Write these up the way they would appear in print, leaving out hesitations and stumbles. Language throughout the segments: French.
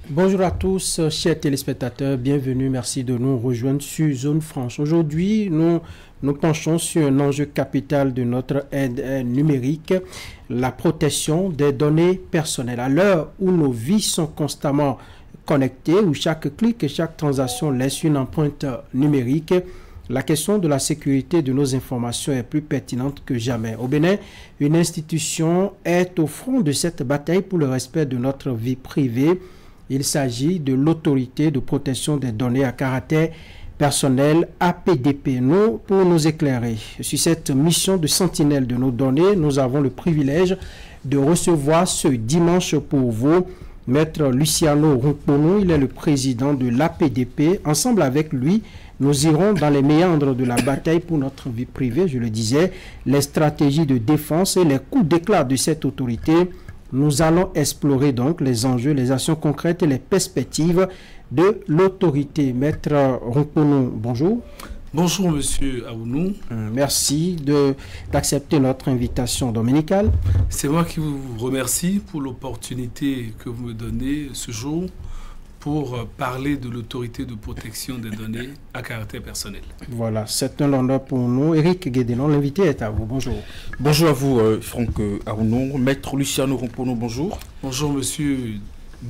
Bonjour à tous, chers téléspectateurs, bienvenue, merci de nous rejoindre sur Zone Franche. Aujourd'hui, nous penchons sur un enjeu capital de notre aide numérique, la protection des données personnelles. À l'heure où nos vies sont constamment connectées, où chaque clic et chaque transaction laisse une empreinte numérique, la question de la sécurité de nos informations est plus pertinente que jamais. Au Bénin, une institution est au front de cette bataille pour le respect de notre vie privée. Il s'agit de l'autorité de protection des données à caractère personnel APDP. Pour nous éclairer sur cette mission de sentinelle de nos données, nous avons le privilège de recevoir ce dimanche pour vous Maître Luciano Rumpono. Il est le président de l'APDP. Ensemble avec lui, nous irons dans les méandres de la bataille pour notre vie privée, je le disais, les stratégies de défense et les coups d'éclat de cette autorité. Nous allons explorer donc les enjeux, les actions concrètes et les perspectives de l'autorité. Maître Rumpono, bonjour. Bonjour Monsieur Aounou. Merci d'accepter notre invitation dominicale. C'est moi qui vous remercie pour l'opportunité que vous me donnez ce jour pour parler de l'autorité de protection des données à caractère personnel. Voilà, c'est un honneur pour nous. Éric Guédénon, l'invité est à vous. Bonjour. Bonjour à vous, Franck Aounou. Maître Luciano Rumpono, bonjour. Bonjour Monsieur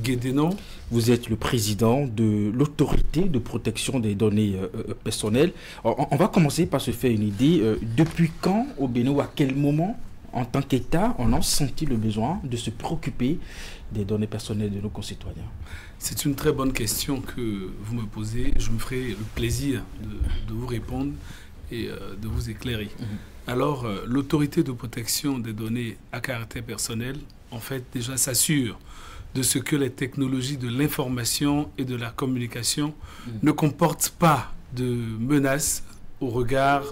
Guédénon. Vous êtes le président de l'autorité de protection des données personnelles. Alors, on va commencer par se faire une idée. Depuis quand, au Bénin, ou à quel moment, en tant qu'État, on a senti le besoin de se préoccuper des données personnelles de nos concitoyens? C'est une très bonne question que vous me posez. Je me ferai le plaisir de vous répondre et de vous éclairer. Alors, l'autorité de protection des données à caractère personnel, en fait, déjà s'assure de ce que les technologies de l'information et de la communication ne comportent pas de menaces au regard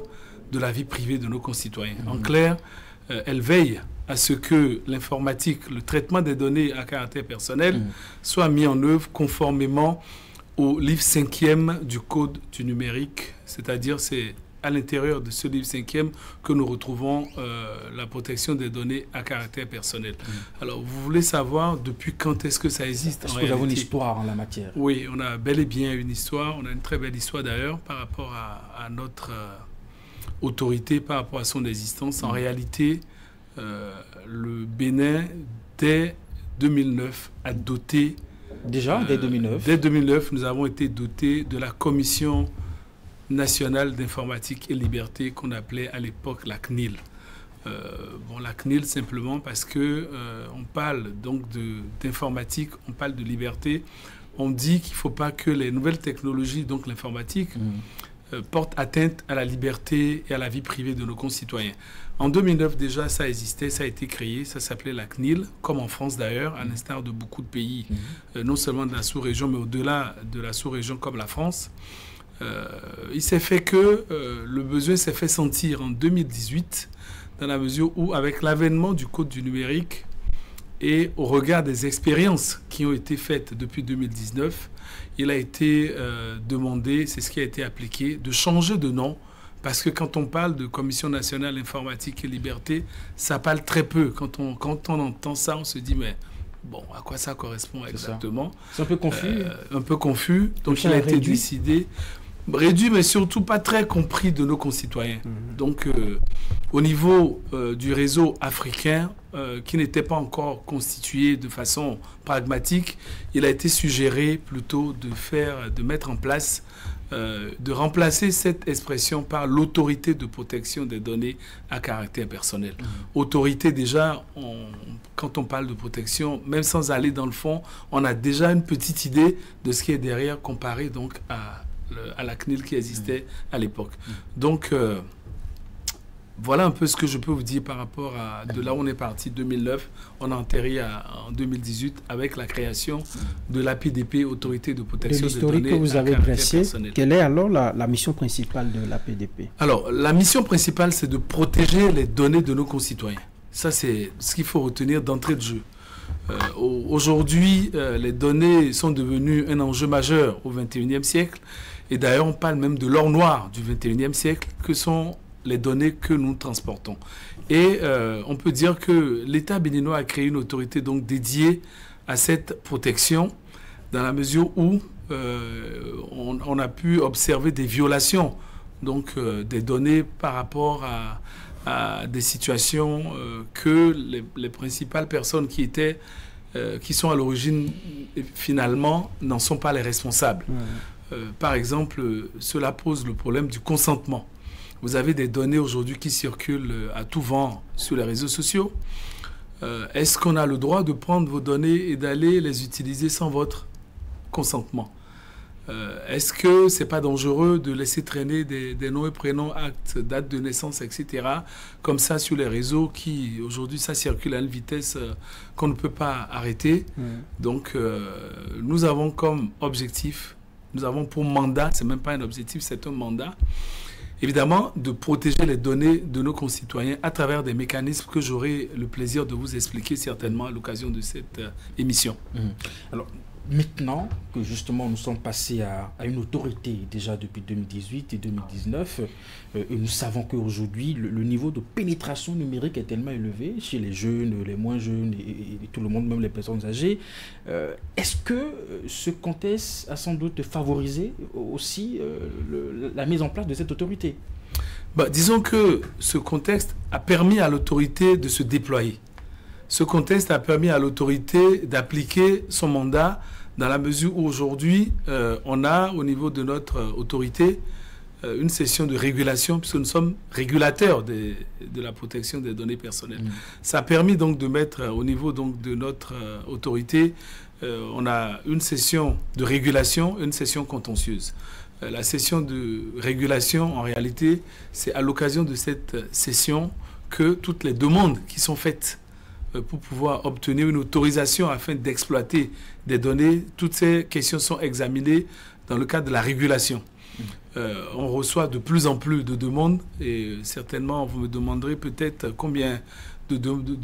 de la vie privée de nos concitoyens. En clair, elle veille à ce que l'informatique, le traitement des données à caractère personnel soit mis en œuvre conformément au livre 5e du Code du numérique, c'est-à-dire c'est à l'intérieur de ce livre 5e que nous retrouvons la protection des données à caractère personnel. Alors, vous voulez savoir depuis quand est-ce que ça existe? Est-ce que vous avez une histoire en la matière? Oui, on a bel et bien une histoire. On a une très belle histoire d'ailleurs par rapport à notre autorité, par rapport à son existence. En réalité, le Bénin, dès 2009, a doté... Déjà, dès 2009? Dès 2009, nous avons été dotés de la Commission nationale d'informatique et liberté qu'on appelait à l'époque la CNIL. La CNIL simplement parce que on parle donc d'informatique, on parle de liberté. On dit qu'il ne faut pas que les nouvelles technologies, donc l'informatique, portent atteinte à la liberté et à la vie privée de nos concitoyens. En 2009 déjà, ça existait, ça a été créé, ça s'appelait la CNIL, comme en France d'ailleurs, à l'instar de beaucoup de pays, non seulement de la sous-région, mais au-delà de la sous-région comme la France. Il s'est fait que le besoin s'est fait sentir en 2018, dans la mesure où, avec l'avènement du Code du numérique et au regard des expériences qui ont été faites depuis 2019, il a été demandé, c'est ce qui a été appliqué, de changer de nom, parce que quand on parle de Commission nationale informatique et liberté, ça parle très peu. Quand on entend ça, on se dit, mais bon, à quoi ça correspond exactement? C'est un peu confus. Un peu confus. Donc, il a été décidé... Réduit, mais surtout pas très compris de nos concitoyens. Donc, au niveau du réseau africain, qui n'était pas encore constitué de façon pragmatique, il a été suggéré plutôt de mettre en place, de remplacer cette expression par l'autorité de protection des données à caractère personnel. Autorité, déjà, quand on parle de protection, même sans aller dans le fond, on a déjà une petite idée de ce qui est derrière comparé donc à la CNIL qui existait à l'époque. Donc, voilà un peu ce que je peux vous dire par rapport à de là où on est parti, 2009. On a atterri en 2018 avec la création de l'APDP, Autorité de protection des données. De l'historique que vous avez dressé, quelle est alors la mission principale de l'APDP? Alors, la mission principale, c'est de protéger les données de nos concitoyens. Ça, c'est ce qu'il faut retenir d'entrée de jeu. Aujourd'hui, les données sont devenues un enjeu majeur au XXIe siècle. Et d'ailleurs, on parle même de l'or noir du XXIe siècle, que sont les données que nous transportons. Et on peut dire que l'État béninois a créé une autorité donc dédiée à cette protection, dans la mesure où on a pu observer des violations donc, des données par rapport à des situations que les principales personnes qui sont à l'origine, finalement, n'en sont pas les responsables. Par exemple, cela pose le problème du consentement. Vous avez des données aujourd'hui qui circulent à tout vent sur les réseaux sociaux. Est-ce qu'on a le droit de prendre vos données et d'aller les utiliser sans votre consentement? Est-ce que c'est pas dangereux de laisser traîner des noms et prénoms, actes, date de naissance, etc. comme ça sur les réseaux qui, aujourd'hui, ça circule à une vitesse qu'on ne peut pas arrêter. Donc, nous avons comme objectif, nous avons pour mandat, c'est même pas un objectif, c'est un mandat, évidemment, de protéger les données de nos concitoyens à travers des mécanismes que j'aurai le plaisir de vous expliquer certainement à l'occasion de cette émission. Alors, maintenant que justement nous sommes passés à une autorité déjà depuis 2018 et 2019, et nous savons qu'aujourd'hui le niveau de pénétration numérique est tellement élevé chez les jeunes, les moins jeunes et tout le monde, même les personnes âgées. Est-ce que ce contexte a sans doute favorisé aussi la mise en place de cette autorité? Disons que ce contexte a permis à l'autorité de se déployer. Ce contexte a permis à l'autorité d'appliquer son mandat dans la mesure où aujourd'hui, on a au niveau de notre autorité une session de régulation puisque nous sommes régulateurs de la protection des données personnelles. Ça a permis donc de mettre au niveau donc, de notre autorité, on a une session de régulation, une session contentieuse. La session de régulation, en réalité, c'est à l'occasion de cette session que toutes les demandes qui sont faites pour pouvoir obtenir une autorisation afin d'exploiter des données, toutes ces questions sont examinées dans le cadre de la régulation. On reçoit de plus en plus de demandes et certainement vous me demanderez peut-être combien de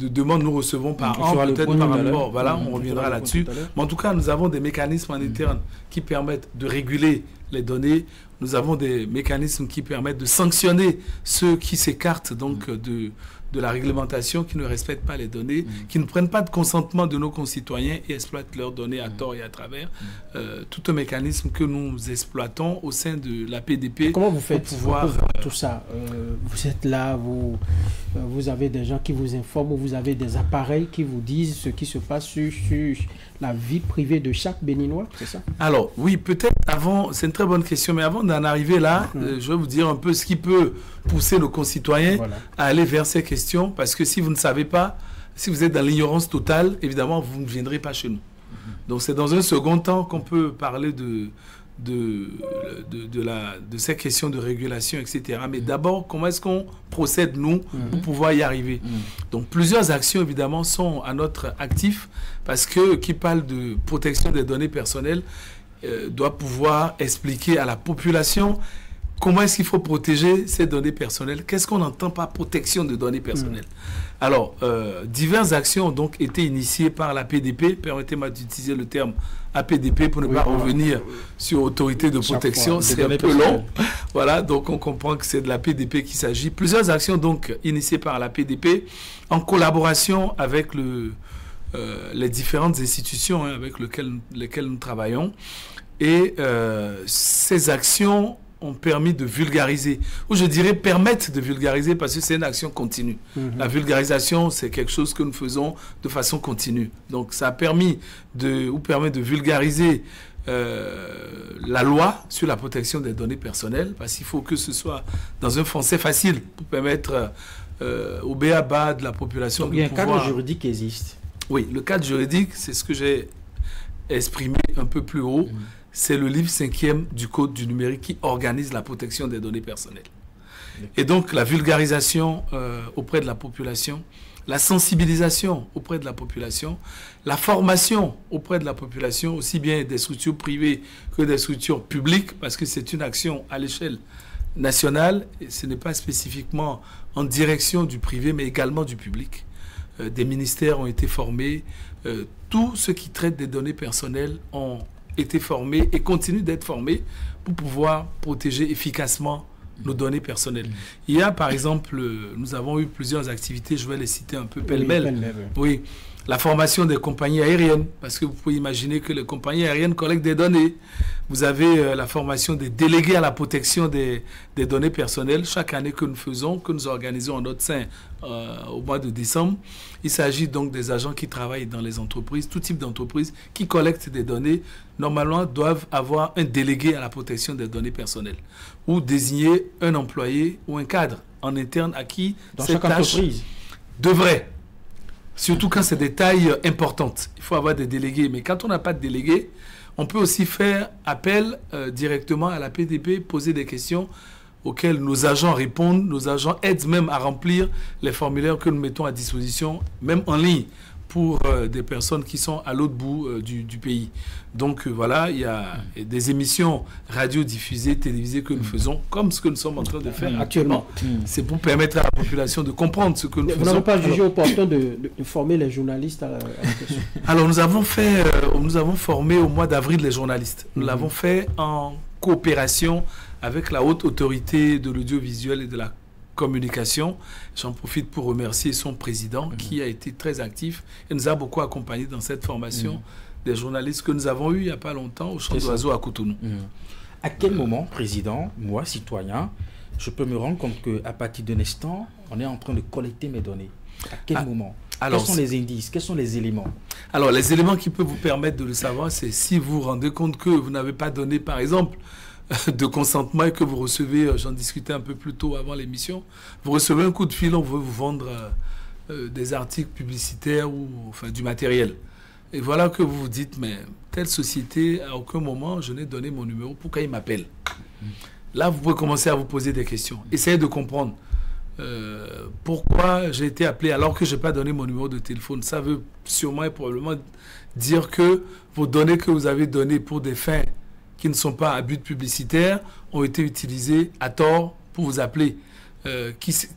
demandes nous recevons par an, peut-être par rapport, voilà, on reviendra là-dessus. Mais en tout cas, nous avons des mécanismes en interne qui permettent de réguler les données. Nous avons des mécanismes qui permettent de sanctionner ceux qui s'écartent donc de la réglementation, qui ne respectent pas les données, qui ne prennent pas de consentement de nos concitoyens et exploitent leurs données à tort et à travers. Tout un mécanisme que nous exploitons au sein de la PDP. Comment vous faites pour voir tout ça? Vous êtes là, vous avez des gens qui vous informent, vous avez des appareils qui vous disent ce qui se passe sur la vie privée de chaque Béninois, c'est ça? Alors, oui, peut-être avant, c'est une très bonne question, mais avant d'en arriver là, je vais vous dire un peu ce qui peut pousser nos concitoyens à aller vers ces questions, parce que si vous ne savez pas, si vous êtes dans l'ignorance totale, évidemment, vous ne viendrez pas chez nous. Donc, c'est dans un second temps qu'on peut parler de ces questions de régulation, etc. Mais d'abord, comment est-ce qu'on procède, nous, pour pouvoir y arriver? Donc, plusieurs actions, évidemment, sont à notre actif, parce que qui parle de protection des données personnelles doit pouvoir expliquer à la population comment est-ce qu'il faut protéger ces données personnelles. Qu'est-ce qu'on entend par protection de données personnelles? Alors, diverses actions ont donc été initiées par la PDP. Permettez-moi d'utiliser le terme APDP pour ne pas revenir sur autorité de protection. C'est un peu long. Voilà, donc on comprend que c'est de la PDP qu'il s'agit. Plusieurs actions donc initiées par la PDP en collaboration avec les différentes institutions avec lesquelles nous travaillons. Et ces actions ont permis de vulgariser, ou je dirais permettent de vulgariser, parce que c'est une action continue. La vulgarisation, c'est quelque chose que nous faisons de façon continue. Donc ça a permis permet de vulgariser la loi sur la protection des données personnelles, parce qu'il faut que ce soit dans un français facile pour permettre au b.a.-ba de la population de pouvoir... Il y a un cadre juridique qui existe. Oui, le cadre juridique, c'est ce que j'ai exprimé un peu plus haut. C'est le livre 5e du Code du numérique qui organise la protection des données personnelles. Et donc, la vulgarisation auprès de la population, la sensibilisation auprès de la population, la formation auprès de la population, aussi bien des structures privées que des structures publiques, parce que c'est une action à l'échelle nationale, et ce n'est pas spécifiquement en direction du privé, mais également du public. Des ministères ont été formés, tous ceux qui traitent des données personnelles ont été formés et continuent d'être formés pour pouvoir protéger efficacement nos données personnelles. Il y a par exemple, nous avons eu plusieurs activités, je vais les citer un peu pêle-mêle. Oui, La formation des compagnies aériennes, parce que vous pouvez imaginer que les compagnies aériennes collectent des données. Vous avez la formation des délégués à la protection des données personnelles chaque année que nous faisons, que nous organisons en notre sein au mois de décembre. Il s'agit donc des agents qui travaillent dans les entreprises, tout type d'entreprises qui collectent des données, normalement doivent avoir un délégué à la protection des données personnelles ou désigner un employé ou un cadre en interne à qui dans cette chaque tâche entreprise devrait. Surtout quand c'est des tailles importantes. Il faut avoir des délégués. Mais quand on n'a pas de délégués, on peut aussi faire appel directement à la PDP, poser des questions auxquelles nos agents répondent. Nos agents aident même à remplir les formulaires que nous mettons à disposition, même en ligne, pour des personnes qui sont à l'autre bout du pays. Donc voilà, il y a des émissions radio-diffusées, télévisées que nous faisons, comme ce que nous sommes en train de faire actuellement. C'est pour permettre à la population de comprendre ce que nous faisons. Vous n'avez pas jugé opportun de former les journalistes à la question? Alors nous avons formé au mois d'avril les journalistes. Nous l'avons fait en coopération avec la haute autorité de l'audiovisuel et de la communication. J'en profite pour remercier son président qui a été très actif et nous a beaucoup accompagnés dans cette formation des journalistes que nous avons eu il n'y a pas longtemps au Champ d'Oiseaux à Cotonou. À quel moment, président, moi, citoyen, je peux me rendre compte qu'à partir d'un instant, on est en train de collecter mes données? À quel moment? Quels sont les indices? Quels sont les éléments? Alors, les éléments qui peuvent vous permettre de le savoir, c'est si vous vous rendez compte que vous n'avez pas donné, par exemple, de consentement et que vous recevez, j'en discutais un peu plus tôt avant l'émission, vous recevez un coup de fil, on veut vous vendre des articles publicitaires ou enfin du matériel. Et voilà que vous vous dites, mais telle société, à aucun moment, je n'ai donné mon numéro, pourquoi il m'appelle? Là, vous pouvez commencer à vous poser des questions. Essayez de comprendre pourquoi j'ai été appelé alors que je n'ai pas donné mon numéro de téléphone. Ça veut sûrement et probablement dire que vos données que vous avez données pour des fins qui ne sont pas à but publicitaire ont été utilisées à tort pour vous appeler.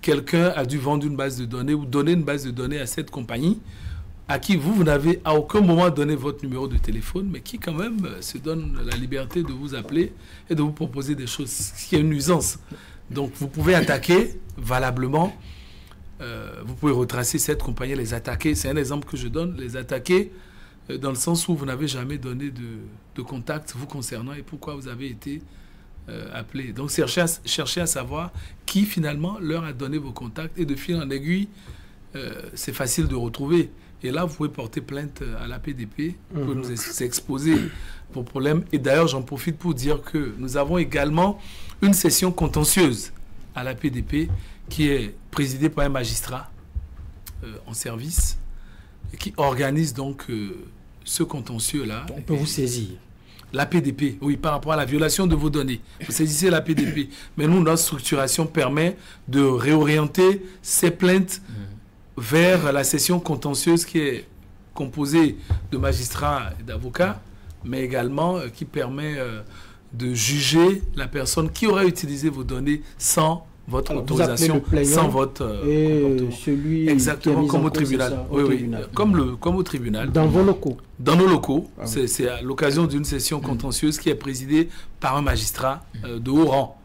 Quelqu'un a dû vendre une base de données ou donner une base de données à cette compagnie à qui vous n'avez à aucun moment donné votre numéro de téléphone, mais qui quand même se donne la liberté de vous appeler et de vous proposer des choses, ce qui est une nuisance. Donc vous pouvez attaquer valablement, vous pouvez retracer cette compagnie, les attaquer, c'est un exemple que je donne, les attaquer dans le sens où vous n'avez jamais donné de contact vous concernant et pourquoi vous avez été appelé. Donc cherchez à savoir qui finalement leur a donné vos contacts et de fil en aiguille, c'est facile de retrouver. Et là, vous pouvez porter plainte à la PDP pour nous exposer vos problèmes. Et d'ailleurs, j'en profite pour dire que nous avons également une session contentieuse à la PDP qui est présidée par un magistrat en service et qui organise donc ce contentieux-là. On peut vous saisir. La PDP, oui, par rapport à la violation de vos données. Vous saisissez la PDP. Mais nous, notre structuration permet de réorienter ces plaintes vers la session contentieuse qui est composée de magistrats et d'avocats, mais également qui permet de juger la personne qui aurait utilisé vos données sans votre autorisation, sans votre celui exactement comme au tribunal. Comme au tribunal. Dans vos locaux. Dans nos locaux. C'est à l'occasion d'une session contentieuse qui est présidée par un magistrat de haut rang.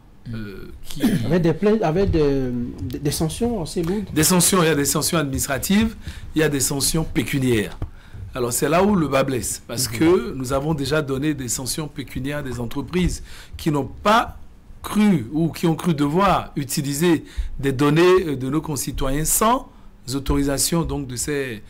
Avec des sanctions assez lourdes. Des sanctions, il y a des sanctions administratives, il y a des sanctions pécuniaires. Alors c'est là où le bas blesse, parce que nous avons déjà donné des sanctions pécuniaires à des entreprises qui n'ont pas cru ou qui ont cru devoir utiliser des données de nos concitoyens sans autorisation donc de ces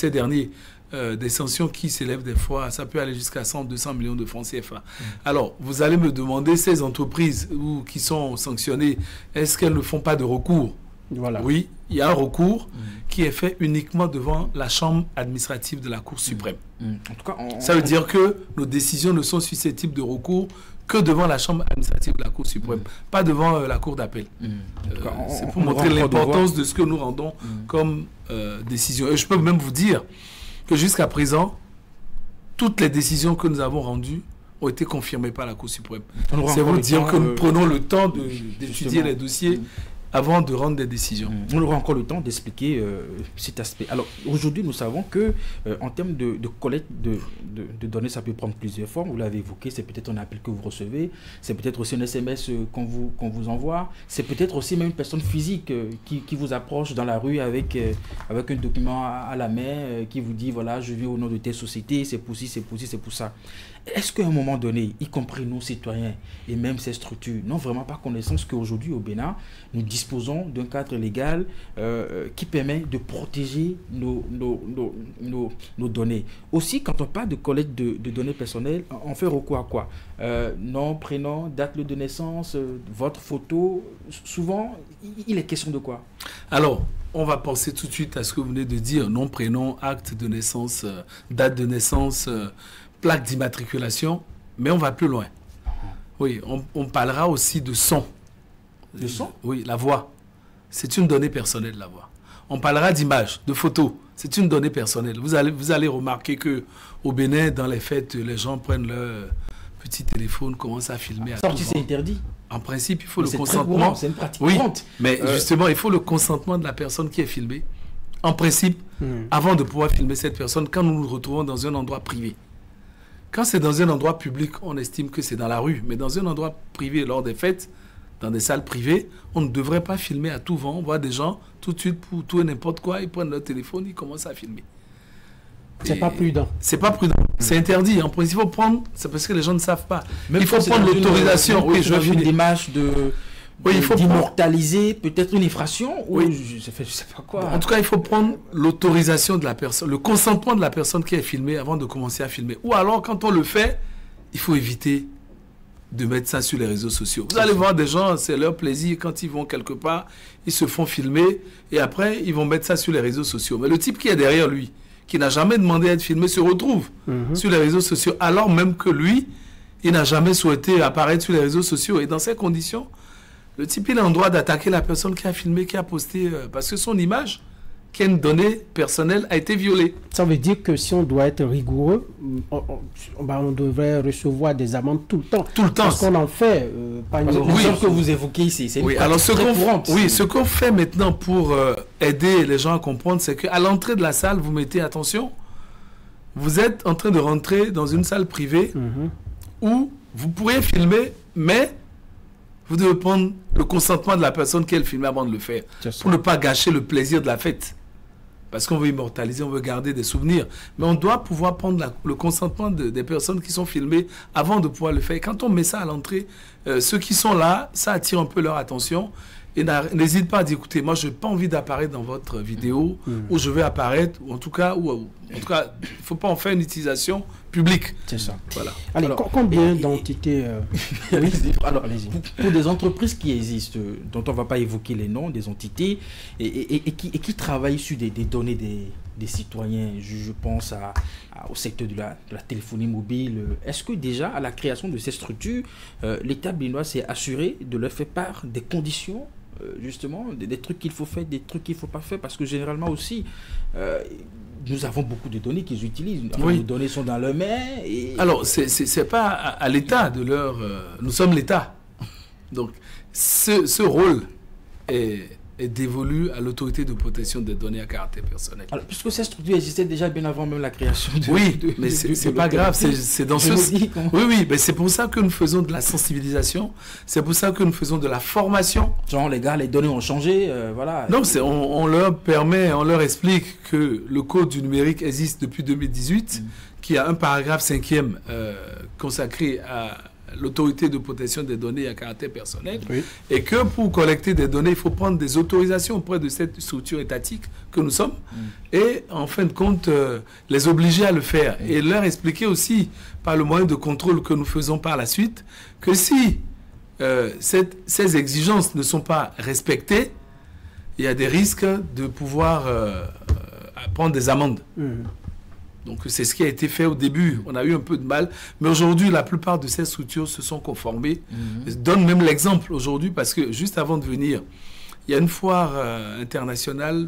derniers. Des sanctions qui s'élèvent des fois, ça peut aller jusqu'à 100-200 millions de francs CFA. Alors, vous allez me demander, ces entreprises qui sont sanctionnées, est-ce qu'elles ne font pas de recours? Voilà. Oui, il y a un recours qui est fait uniquement devant la Chambre administrative de la Cour suprême. En tout cas, ça veut dire que nos décisions ne sont susceptibles de recours que devant la Chambre administrative de la Cour suprême, pas devant la Cour d'appel. C'est pour montrer l'importance de ce que nous rendons comme décision. Et je peux même vous dire que jusqu'à présent, toutes les décisions que nous avons rendues ont été confirmées par la Cour suprême. C'est vous dire que nous prenons le temps d'étudier les dossiers avant de rendre des décisions. On aura encore le temps d'expliquer cet aspect. Alors aujourd'hui, nous savons que en termes de collecte de données, ça peut prendre plusieurs formes. Vous l'avez évoqué, c'est peut-être un appel que vous recevez, c'est peut-être aussi un SMS qu'on vous envoie, c'est peut-être aussi même une personne physique qui vous approche dans la rue avec un document à la main qui vous dit voilà, je vis au nom de telle société, c'est pour ci, c'est pour ci, c'est pour ça. Est-ce qu'à un moment donné, y compris nous citoyens et même ces structures, n'ont vraiment pas connaissance qu'aujourd'hui au Bénin, nous disposons d'un cadre légal qui permet de protéger nos données. Aussi, quand on parle de collecte de données personnelles, on fait recours à quoi? Nom, prénom, date de naissance, votre photo. Souvent, il est question de quoi? Alors, on va penser tout de suite à ce que vous venez de dire, nom, prénom, acte de naissance, date de naissance, plaque d'immatriculation, mais on va plus loin. Oui, on parlera aussi de son. De son? Oui, la voix. C'est une donnée personnelle, la voix. On parlera d'image, de photo. C'est une donnée personnelle. Vous allez remarquer qu'au Bénin, dans les fêtes, les gens prennent leur petit téléphone, commencent à filmer. À sorti, c'est interdit. En principe, il faut le consentement. C'est une pratique oui, courante. Mais justement, il faut le consentement de la personne qui est filmée. En principe, avant de pouvoir filmer cette personne, quand nous nous retrouvons dans un endroit privé. Quand c'est dans un endroit public, on estime que c'est dans la rue. Mais dans un endroit privé, lors des fêtes, dans des salles privées, on ne devrait pas filmer à tout vent. On voit des gens, tout de suite, pour tout et n'importe quoi, ils prennent leur téléphone, ils commencent à filmer. C'est pas prudent. C'est pas prudent. C'est interdit. En principe, il faut prendre, c'est parce que les gens ne savent pas. Même il faut prendre l'autorisation. Oui, je vais une démarche d'immortaliser peut-être une infraction ou je sais pas quoi. En tout cas, il faut prendre l'autorisation de la personne, le consentement de la personne qui est filmée avant de commencer à filmer. Ou alors, quand on le fait, il faut éviter de mettre ça sur les réseaux sociaux. Vous allez voir des gens, c'est leur plaisir, quand ils vont quelque part, ils se font filmer et après, ils vont mettre ça sur les réseaux sociaux. Mais le type qui est derrière lui, qui n'a jamais demandé à être filmé, se retrouve sur les réseaux sociaux, alors même que lui, il n'a jamais souhaité apparaître sur les réseaux sociaux. Et dans ces conditions, le type, il a le droit d'attaquer la personne qui a filmé, qui a posté, parce que son image, qui est une donnée personnelle, a été violée. Ça veut dire que si on doit être rigoureux, on devrait recevoir des amendes tout le temps. Tout le temps. Parce qu'on en fait. Ce que vous évoquez ici, c'est une pratique très courante. Oui, ce qu'on fait maintenant pour aider les gens à comprendre, c'est qu'à l'entrée de la salle, vous mettez attention, vous êtes en train de rentrer dans une salle privée où vous pourriez filmer, mais vous devez prendre le consentement de la personne qui est filmée avant de le faire, pour ne pas gâcher le plaisir de la fête. Parce qu'on veut immortaliser, on veut garder des souvenirs. Mais on doit pouvoir prendre le consentement des personnes qui sont filmées avant de pouvoir le faire. Et quand on met ça à l'entrée, ceux qui sont là, ça attire un peu leur attention. Et n'hésite pas à dire, écoutez, moi, je n'ai pas envie d'apparaître dans votre vidéo, où je vais apparaître, ou en tout cas, il ne faut pas en faire une utilisation publique. C'est ça. Voilà. Allez, combien d'entités Alors, pour des entreprises qui existent, dont on ne va pas évoquer les noms, des entités, et qui travaillent sur des données des citoyens, je pense au secteur de la téléphonie mobile, est-ce que déjà, à la création de ces structures, l'État béninois s'est assuré de leur faire part des conditions justement, des trucs qu'il faut faire, des trucs qu'il ne faut pas faire, parce que généralement aussi, nous avons beaucoup de données qu'ils utilisent. Les données sont dans leurs mains. Alors, c'est pas à l'État de leur... nous sommes l'État. Donc, ce rôle est dévolu à l'autorité de protection des données à caractère personnel. Alors, puisque cette structure existait déjà bien avant même la création de... Oui, mais c'est pas grave, c'est dans ce... Oui, mais c'est pour ça que nous faisons de la sensibilisation, c'est pour ça que nous faisons de la formation. Genre, les gars, les données ont changé, voilà. Non, on leur permet, on leur explique que le code du numérique existe depuis 2018, qui a un paragraphe 5e consacré à l'autorité de protection des données à caractère personnel, et que pour collecter des données, il faut prendre des autorisations auprès de cette structure étatique que nous sommes, et en fin de compte, les obliger à le faire, et leur expliquer aussi, par le moyen de contrôle que nous faisons par la suite, que si ces exigences ne sont pas respectées, il y a des risques de pouvoir prendre des amendes. Donc c'est ce qui a été fait au début. On a eu un peu de mal. Mais aujourd'hui, la plupart de ces structures se sont conformées. Je donne même l'exemple aujourd'hui parce que juste avant de venir, il y a une foire internationale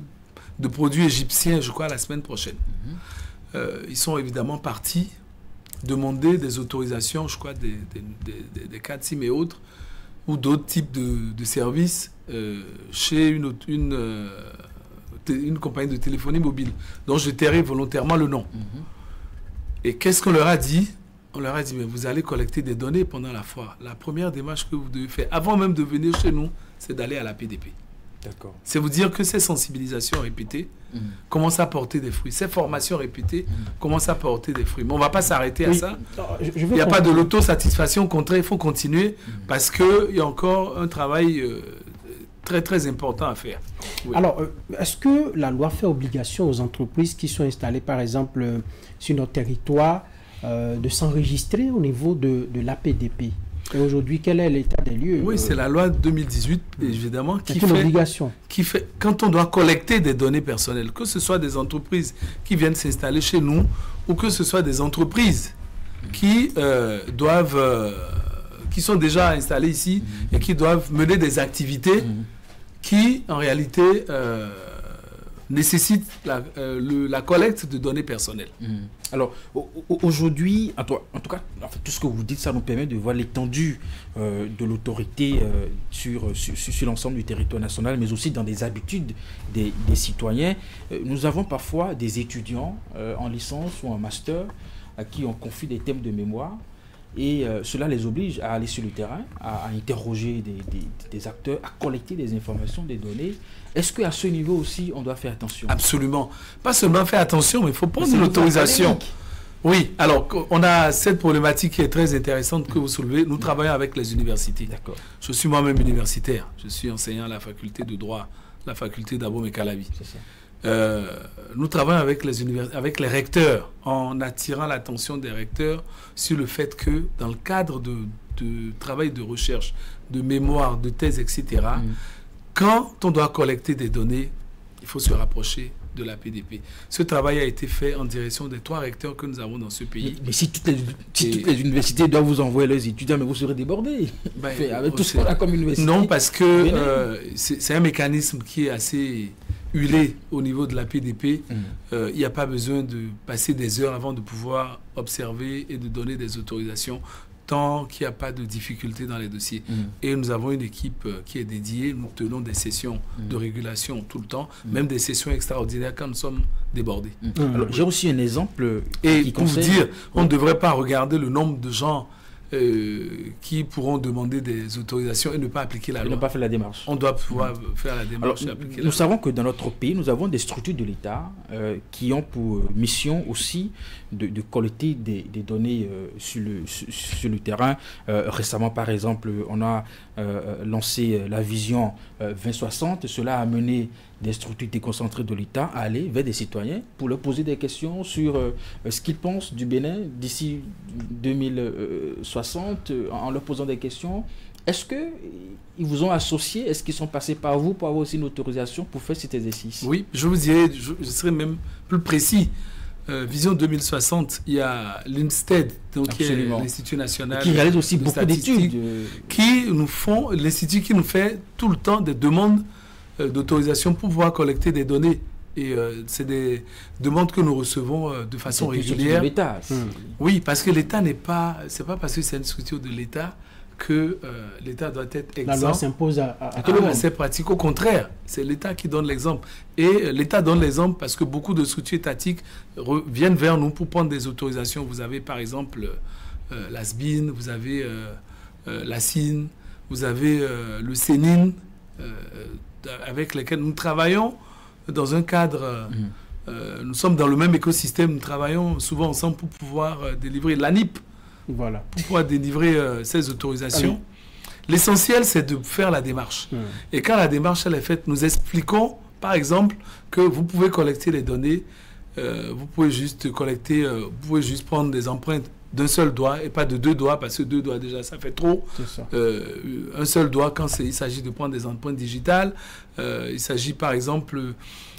de produits égyptiens, je crois, la semaine prochaine. Ils sont évidemment partis demander des autorisations, je crois, des CATSIM et autres, ou d'autres types de services chez une compagnie de téléphonie mobile, dont je tairai volontairement le nom. Et qu'est-ce qu'on leur a dit? On leur a dit, mais vous allez collecter des données pendant la foire. La première démarche que vous devez faire, avant même de venir chez nous, c'est d'aller à la PDP. D'accord. C'est vous dire que ces sensibilisations répétées commencent à porter des fruits. Ces formations répétées commencent à porter des fruits. Mais on ne va pas s'arrêter à ça. Il n'y a pas de l'autosatisfaction. Au contraire, il faut continuer parce qu'il y a encore un travail très, très important à faire. Oui. Alors, est-ce que la loi fait obligation aux entreprises qui sont installées, par exemple, sur notre territoire, de s'enregistrer au niveau de l'APDP? Et aujourd'hui, quel est l'état des lieux? Oui, c'est la loi 2018, évidemment, qui fait, quand on doit collecter des données personnelles, que ce soit des entreprises qui viennent s'installer chez nous, ou que ce soit des entreprises qui qui sont déjà installées ici et qui doivent mener des activités qui, en réalité, nécessite la collecte de données personnelles. Alors, aujourd'hui, en tout cas, tout ce que vous dites, ça nous permet de voir l'étendue de l'autorité sur l'ensemble du territoire national, mais aussi dans les habitudes des citoyens. Nous avons parfois des étudiants en licence ou en master à qui on confie des thèmes de mémoire. Et cela les oblige à aller sur le terrain, à interroger des acteurs, à collecter des informations, des données. Est-ce qu'à ce niveau aussi, on doit faire attention? Absolument. Pas seulement faire attention, mais il faut prendre une autorisation. Oui, alors on a cette problématique qui est très intéressante que vous soulevez. Nous travaillons avec les universités. D'accord. Je suis moi-même universitaire. Je suis enseignant à la faculté de droit, la faculté d'Abo-Mekalavi. C'est ça. Nous travaillons avec les recteurs en attirant l'attention des recteurs sur le fait que dans le cadre de travail de recherche, de mémoire, de thèse, etc., quand on doit collecter des données, il faut se rapprocher de la PDP. Ce travail a été fait en direction des 3 recteurs que nous avons dans ce pays. Mais si toutes les universités doivent vous envoyer leurs étudiants, mais vous serez débordés. Avec tout ce qu'on a comme université. Non, parce que c'est un mécanisme qui est assez huilé au niveau de la PDP. Il n'y a pas besoin de passer des heures avant de pouvoir observer et de donner des autorisations tant qu'il n'y a pas de difficultés dans les dossiers. Et nous avons une équipe qui est dédiée. Nous tenons des sessions de régulation tout le temps, même des sessions extraordinaires quand nous sommes débordés. Alors, j'ai aussi un exemple. Et pour vous dire, on ne devrait pas regarder le nombre de gens qui pourront demander des autorisations et ne pas appliquer la loi. Et ne pas faire la démarche. On doit pouvoir faire la démarche et appliquer la loi. Nous savons que dans notre pays, nous avons des structures de l'État qui ont pour mission aussi de collecter des données sur le terrain. Récemment, par exemple, on a lancé la vision 2060. Cela a amené des structures déconcentrées de l'État à aller vers des citoyens pour leur poser des questions sur ce qu'ils pensent du Bénin d'ici 2060, en leur posant des questions. Est-ce qu'ils vous ont associé? Est-ce qu'ils sont passés par vous pour avoir aussi une autorisation pour faire cet exercice? Oui, je vous dirais, je serais même plus précis. Vision 2060, il y a l'INSTED, donc qui est l'Institut national qui réalise aussi beaucoup d'études, l'Institut qui nous fait tout le temps des demandes d'autorisation pour pouvoir collecter des données. Et c'est des demandes que nous recevons de façon régulière. Oui, parce que l'État c'est pas parce que c'est une structure de l'État que l'État doit être exempt. La loi s'impose à tout le monde. C'est pratique. Au contraire, c'est l'État qui donne l'exemple. Et l'État donne l'exemple parce que beaucoup de structures étatiques viennent vers nous pour prendre des autorisations. Vous avez par exemple la SBIN, vous avez la SIN, vous avez le CENIN, avec lesquels nous travaillons dans un cadre. Nous sommes dans le même écosystème, nous travaillons souvent ensemble pour pouvoir délivrer l'ANIP. Voilà. Pour pouvoir délivrer ces autorisations. L'essentiel, c'est de faire la démarche. Et quand la démarche elle est faite, nous expliquons, par exemple, que vous pouvez collecter les données, vous pouvez juste prendre des empreintes d'un seul doigt et pas de 2 doigts, parce que 2 doigts déjà, ça fait trop. Un seul doigt, quand il s'agit de prendre des empreintes digitales, il s'agit par exemple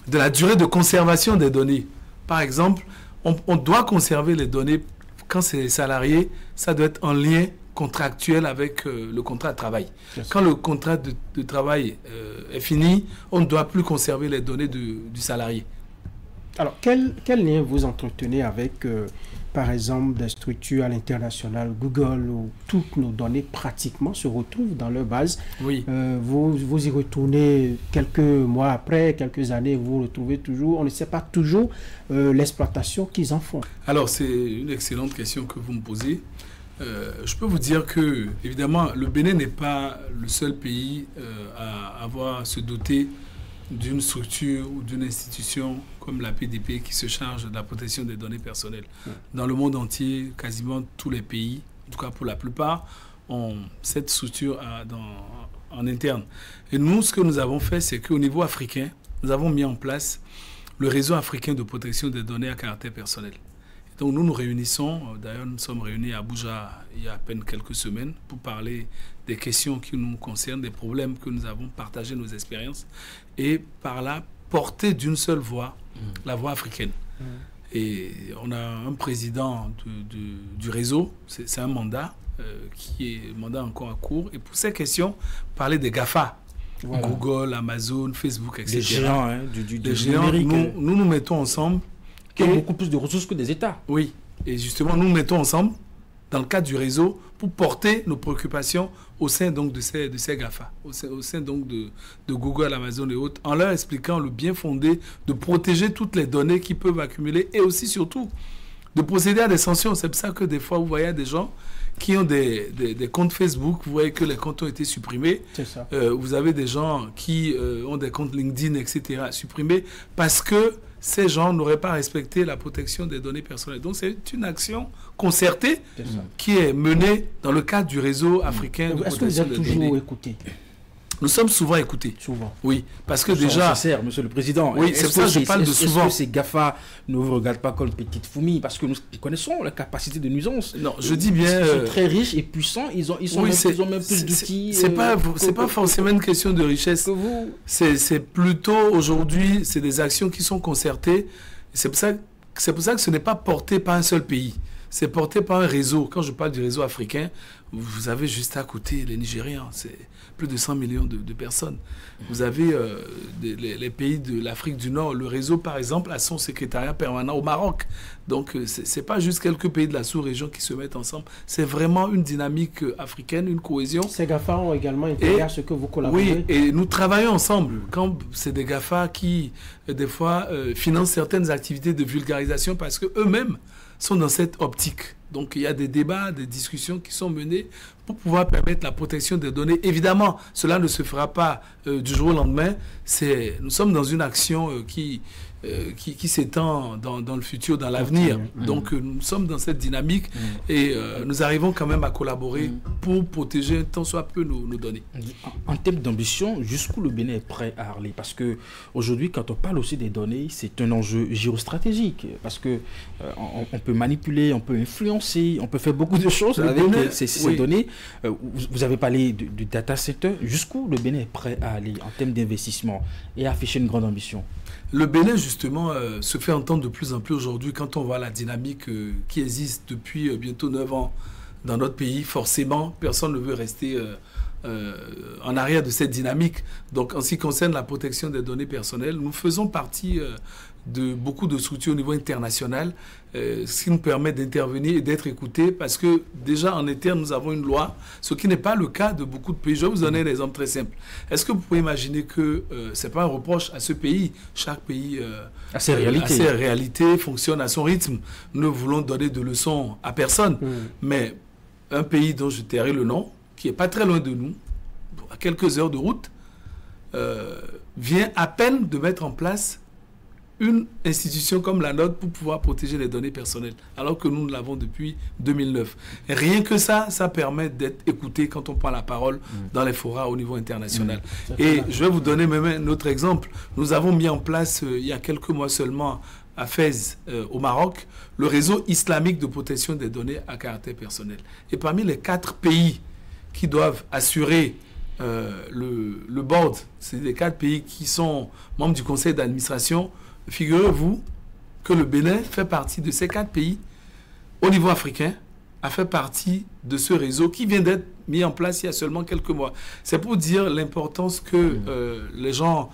de la durée de conservation des données. Par exemple, on doit conserver les données. Quand c'est salarié, ça doit être en lien contractuel avec le contrat de travail. Quand le contrat de travail est fini, on ne doit plus conserver les données du salarié. Alors, quel lien vous entretenez avec par exemple, des structures à l'international, Google, où toutes nos données pratiquement se retrouvent dans leur base. Oui. Vous y retournez quelques mois après, quelques années, vous retrouvez toujours, on ne sait pas toujours l'exploitation qu'ils en font. Alors, c'est une excellente question que vous me posez. Je peux vous dire que, évidemment, le Bénin n'est pas le seul pays à avoir se doter d'une structure ou d'une institution comme la PDP qui se charge de la protection des données personnelles. Dans le monde entier, quasiment tous les pays, en tout cas pour la plupart, ont cette structure en interne. Et nous, ce que nous avons fait, c'est qu'au niveau africain, nous avons mis en place le réseau africain de protection des données à caractère personnel. Donc nous nous réunissons, d'ailleurs nous sommes réunis à Abuja il y a à peine quelques semaines pour parler des questions qui nous concernent, des problèmes que nous avons, partager nos expériences et par là porter d'une seule voix la voix africaine. Et on a un président du réseau, c'est un mandat qui est mandat encore en cours. Et pour ces questions, parler des GAFA, voilà. Google, Amazon, Facebook, etc. Les géants du géants, numérique. Nous nous mettons ensemble. Qui ont beaucoup plus de ressources que des États. Oui, et justement, nous nous mettons ensemble dans le cadre du réseau pour porter nos préoccupations au sein donc de ces GAFA, au sein donc de Google, Amazon et autres, en leur expliquant le bien fondé de protéger toutes les données qu'ils peuvent accumuler et aussi surtout de procéder à des sanctions. C'est pour ça que des fois, vous voyez des gens qui ont des comptes Facebook, vous voyez que les comptes ont été supprimés. C'est ça. Vous avez des gens qui ont des comptes LinkedIn, etc., supprimés parce que ces gens n'auraient pas respecté la protection des données personnelles. Donc c'est une action concertée qui est menée dans le cadre du réseau africain de protection des données. Est-ce que vous êtes toujours écouté? Nous sommes souvent écoutés. Souvent. Oui, parce que déjà... Sincère, Monsieur le Président. Oui, c'est pour ça que je parle de souvent. Est-ce que ces GAFA ne vous regardent pas comme petites fourmis? Parce que nous connaissons la capacité de nuisance. Non, je dis bien... Ils sont très riches et puissants. Ils ont même plus d'outils. C'est pas forcément une question de richesse. C'est plutôt, aujourd'hui, c'est des actions qui sont concertées. C'est pour ça que ce n'est pas porté par un seul pays. C'est porté par un réseau. Quand je parle du réseau africain, vous avez juste à côté les Nigériens. C'est plus de 100 millions de personnes. Vous avez les pays de l'Afrique du Nord. Le réseau, par exemple, a son secrétariat permanent au Maroc. Donc, ce n'est pas juste quelques pays de la sous-région qui se mettent ensemble. C'est vraiment une dynamique africaine, une cohésion. Ces GAFA ont également intégré à ce que vous collaborez. Oui, et nous travaillons ensemble. Quand c'est des GAFA qui, des fois, financent certaines activités de vulgarisation parce qu'eux-mêmes sont dans cette optique. Donc, il y a des débats, des discussions qui sont menées pour pouvoir permettre la protection des données. Évidemment, cela ne se fera pas du jour au lendemain. Nous sommes dans une action qui s'étend dans le futur, dans l'avenir. Donc, nous sommes dans cette dynamique et nous arrivons quand même à collaborer pour protéger tant soit peu nos données. En termes d'ambition, jusqu'où le Bénin est prêt à aller? Parce qu'aujourd'hui, quand on parle aussi des données, c'est un enjeu géostratégique. Parce que on peut manipuler, on peut influencer, on peut faire beaucoup de choses avec ces données. Vous avez parlé du data center. Jusqu'où le Bénin est prêt à aller en termes d'investissement et à afficher une grande ambition? Le Bénin, justement, se fait entendre de plus en plus aujourd'hui quand on voit la dynamique qui existe depuis bientôt 9 ans dans notre pays. Forcément, personne ne veut rester en arrière de cette dynamique. Donc, en ce qui concerne la protection des données personnelles, nous faisons partie de beaucoup de structures au niveau international, ce qui nous permet d'intervenir et d'être écoutés parce que déjà en interne, nous avons une loi, ce qui n'est pas le cas de beaucoup de pays. Je vais vous donner un exemple très simple. Est-ce que vous pouvez imaginer que ce n'est pas un reproche à ce pays? Chaque pays à ses réalités fonctionne à son rythme. Nous ne voulons donner de leçons à personne. Mais un pays dont je tairai le nom, qui n'est pas très loin de nous, à quelques heures de route, vient à peine de mettre en place une institution comme la nôtre pour pouvoir protéger les données personnelles, alors que nous l'avons depuis 2009. Et rien que ça permet d'être écouté quand on prend la parole dans les forats au niveau international. Et je vais vous donner même un autre exemple. Nous avons mis en place, il y a quelques mois seulement, à Fès, au Maroc, le réseau islamique de protection des données à caractère personnel. Et parmi les 4 pays qui doivent assurer le board, c'est les 4 pays qui sont membres du conseil d'administration. Figurez-vous que le Bénin fait partie de ces 4 pays au niveau africain, a fait partie de ce réseau qui vient d'être mis en place il y a seulement quelques mois. C'est pour dire l'importance que les gens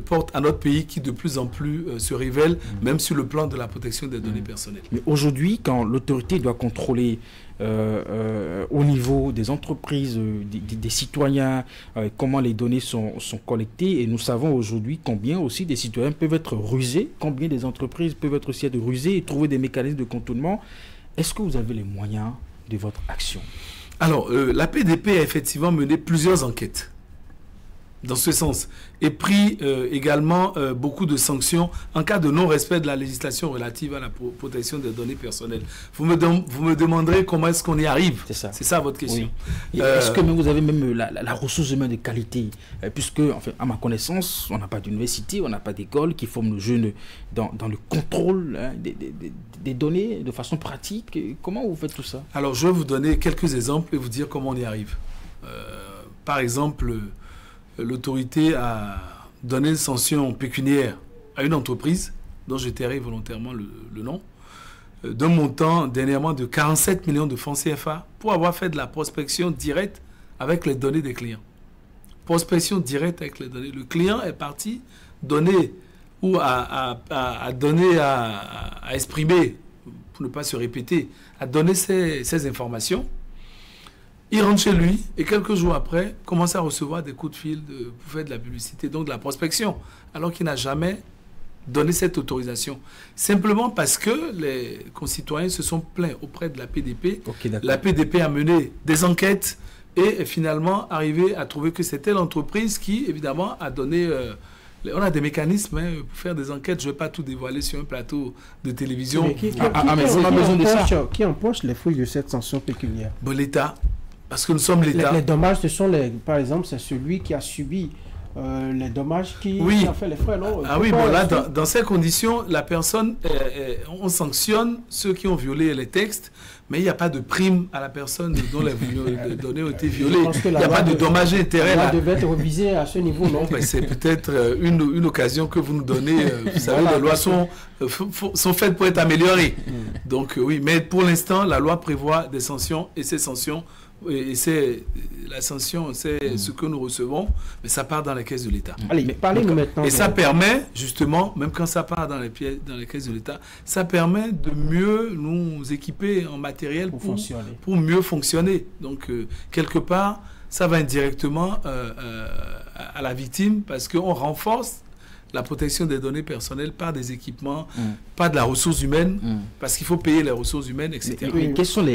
porte à notre pays qui de plus en plus se révèle, même sur le plan de la protection des données personnelles. Mais aujourd'hui, quand l'autorité doit contrôler au niveau des entreprises, des citoyens, comment les données sont collectées, et nous savons aujourd'hui combien aussi des citoyens peuvent être rusés, combien des entreprises peuvent être aussi rusées et trouver des mécanismes de contournement. Est-ce que vous avez les moyens de votre action? Alors, la PDP a effectivement mené plusieurs enquêtes dans ce sens et pris également beaucoup de sanctions en cas de non-respect de la législation relative à la protection des données personnelles. Vous me demanderez comment est-ce qu'on y arrive. C'est ça votre question. Oui. Est-ce que vous avez même la ressource humaine de qualité, puisque, enfin, à ma connaissance, on n'a pas d'université, on n'a pas d'école qui forme le jeune dans le contrôle des données de façon pratique. Comment vous faites tout ça? Alors, je vais vous donner quelques exemples et vous dire comment on y arrive. Par exemple, l'autorité a donné une sanction pécuniaire à une entreprise dont j'ai tairé volontairement le nom, d'un montant dernièrement de 47 millions de francs CFA pour avoir fait de la prospection directe avec les données des clients. Prospection directe avec les données. Le client est parti donner ou à exprimer, pour ne pas se répéter, à donner ces informations. Il rentre chez lui et quelques jours après, commence à recevoir des coups de fil pour faire de la publicité, donc de la prospection, alors qu'il n'a jamais donné cette autorisation. Simplement parce que les concitoyens se sont plaints auprès de la PDP. La PDP a mené des enquêtes et est finalement arrivé à trouver que c'était l'entreprise qui, évidemment, a donné... on a des mécanismes pour faire des enquêtes. Je ne vais pas tout dévoiler sur un plateau de télévision. Mais on a besoin de ça. Qui empoche les fouilles de cette sanction pécuniaire? Bon, l'État. Parce que nous sommes l'État. Les dommages, ce sont par exemple, c'est celui qui a subi les dommages qui a fait les frais. Non? Oui, bon, là, dans ces conditions, la personne, on sanctionne ceux qui ont violé les textes, mais il n'y a pas de prime à la personne dont les données ont été violées. Il n'y a pas de dommages et intérêts. La loi devait être révisée à ce niveau, non? C'est peut-être une occasion que vous nous donnez. Vous savez, les lois sont faites pour être améliorées. Donc oui, mais pour l'instant, la loi prévoit des sanctions et ces sanctions... Et c'est la sanction, c'est ce que nous recevons, mais ça part dans les caisses de l'État. Allez, parlez-nous maintenant. Et ça permet, justement, même quand ça part dans les caisses de l'État, ça permet de mieux nous équiper en matériel pour mieux fonctionner. Donc, quelque part, ça va indirectement à la victime parce qu'on renforce la protection des données personnelles par des équipements, pas de la ressource humaine, parce qu'il faut payer les ressources humaines, etc. Mais quels sont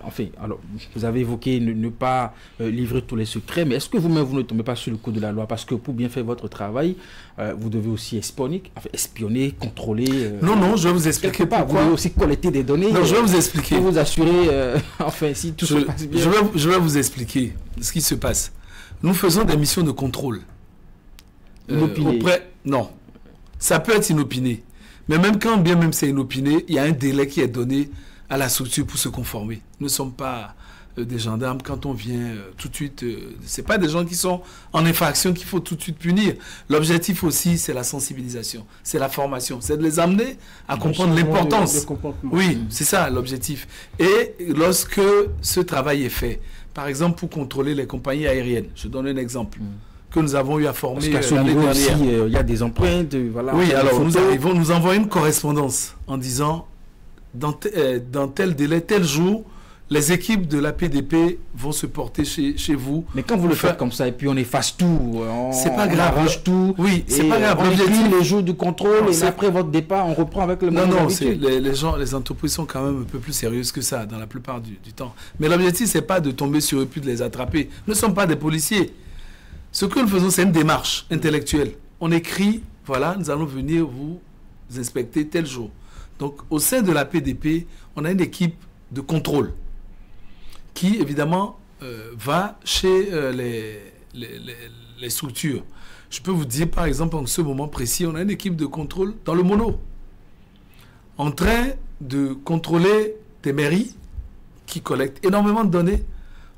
Enfin, alors, vous avez évoqué ne pas livrer tous les secrets, mais est-ce que vous-même, vous ne tombez pas sur le coup de la loi? Parce que pour bien faire votre travail, vous devez aussi espionner, contrôler... Non, je vais vous expliquer pourquoi. Vous devez aussi collecter des données. Non, je vais vous expliquer. Pour vous assurer, enfin, si tout se passe bien. Je vais vous expliquer ce qui se passe. Nous faisons des missions de contrôle. Non, ça peut être inopiné. Mais même quand bien même c'est inopiné, il y a un délai qui est donné à la structure pour se conformer. Nous ne sommes pas des gendarmes. Quand on vient tout de suite, c'est pas des gens qui sont en infraction qu'il faut tout de suite punir. L'objectif aussi, c'est la sensibilisation, c'est la formation, c'est de les amener à comprendre l'importance. Oui, c'est ça l'objectif. Et lorsque ce travail est fait, par exemple pour contrôler les compagnies aériennes, je donne un exemple. Que nous avons eu à former l'année dernière. Il y a des empreintes. Voilà, oui, alors nous envoyons une correspondance en disant dans tel délai, tel jour, les équipes de la PDP vont se porter chez vous. Mais quand vous le faites comme ça et puis on efface tout, c'est pas grave. On arrange tout. Oui, c'est pas grave. On écrit les jours du contrôle et après votre départ, on reprend avec le même. Non, les entreprises sont quand même un peu plus sérieuses que ça dans la plupart du temps. Mais l'objectif, c'est pas de tomber sur eux puis de les attraper. Nous ne sommes pas des policiers. Ce que nous faisons, c'est une démarche intellectuelle. On écrit, voilà, nous allons venir vous inspecter tel jour. Donc, au sein de la PDP, on a une équipe de contrôle qui, évidemment, va chez les structures. Je peux vous dire, par exemple, en ce moment précis, on a une équipe de contrôle dans le Mono, en train de contrôler des mairies qui collectent énormément de données,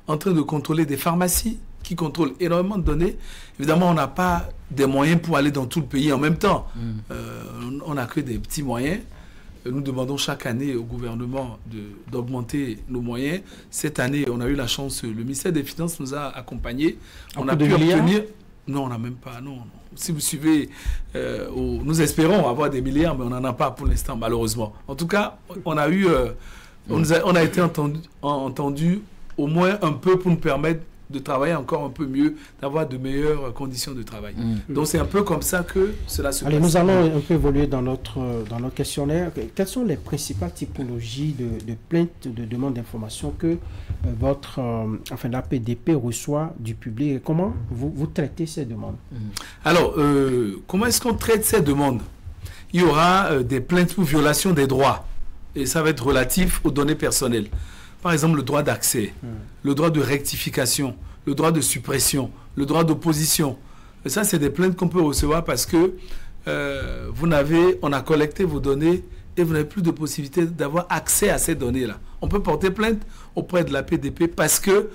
en train de contrôler des pharmacies qui contrôlent énormément de données. Évidemment, on n'a pas des moyens pour aller dans tout le pays en même temps. On n'a que des petits moyens. Nous demandons chaque année au gouvernement d'augmenter nos moyens. Cette année, on a eu la chance, le ministère des Finances nous a accompagnés. On a pu obtenir Non, on n'a même pas. Non, non. Si vous suivez, nous espérons avoir des milliards, mais on n'en a pas pour l'instant, malheureusement. En tout cas, on a eu, on a été entendu au moins un peu pour nous permettre de travailler encore un peu mieux, d'avoir de meilleures conditions de travail. Donc c'est un peu comme ça que cela se passe. Allez, nous allons un peu évoluer dans notre questionnaire. Quelles sont les principales typologies de plaintes, de demandes d'informations que l'APDP reçoit du public et comment vous traitez ces demandes? Alors, comment est-ce qu'on traite ces demandes? Il y aura des plaintes pour violation des droits et ça va être relatif aux données personnelles. Par exemple, le droit d'accès, le droit de rectification, le droit de suppression, le droit d'opposition. Et ça, c'est des plaintes qu'on peut recevoir parce que on a collecté vos données et vous n'avez plus de possibilité d'avoir accès à ces données-là. On peut porter plainte auprès de la PDP parce que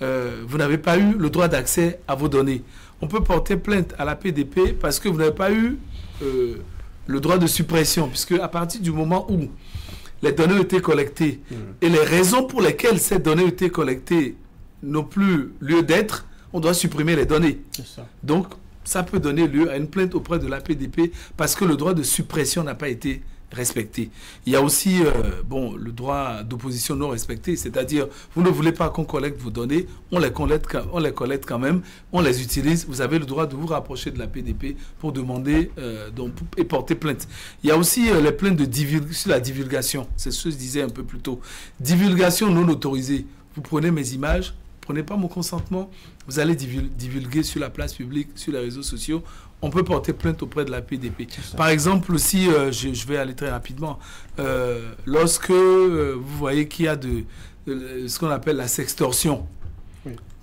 vous n'avez pas eu le droit d'accès à vos données. On peut porter plainte à la PDP parce que vous n'avez pas eu le droit de suppression, puisque à partir du moment où les données ont été collectées et les raisons pour lesquelles ces données ont été collectées n'ont plus lieu d'être, on doit supprimer les données. Donc, ça peut donner lieu à une plainte auprès de l'APDP parce que le droit de suppression n'a pas été respecté. Il y a aussi le droit d'opposition non respecté, c'est-à-dire vous ne voulez pas qu'on collecte vos données, on les collecte quand même, on les utilise, vous avez le droit de vous rapprocher de la PDP pour demander et porter plainte. Il y a aussi les plaintes sur la divulgation, c'est ce que je disais un peu plus tôt. Divulgation non autorisée, vous prenez mes images, prenez pas mon consentement, vous allez divulguer sur la place publique, sur les réseaux sociaux, on peut porter plainte auprès de la PDP. Par exemple, aussi, je vais aller très rapidement, lorsque vous voyez qu'il y a ce qu'on appelle la sextorsion,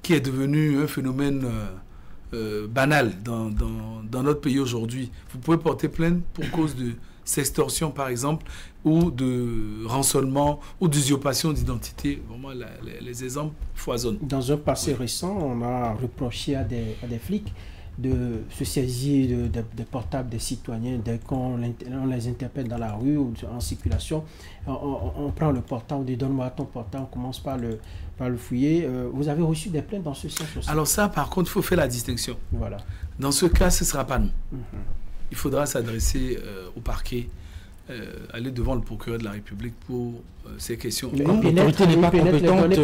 qui est devenu un phénomène banal dans notre pays aujourd'hui, vous pouvez porter plainte pour cause de sextorsion, par exemple, ou de rançonnement, ou d'usurpation d'identité. Vraiment, les exemples foisonnent. Dans un passé récent, on a reproché à des flics de se saisir des portables des citoyens dès qu'on les interpelle dans la rue ou en circulation. On prend le portable, on dit donne-moi ton portable, on commence par le fouiller. Vous avez reçu des plaintes dans ce sens aussi? Alors ça, par contre, il faut faire la distinction. Voilà. Dans ce cas, ce ne sera pas nous. Il faudra s'adresser au parquet, aller devant le procureur de la République pour ces questions. L'autorité n'est pas compétente.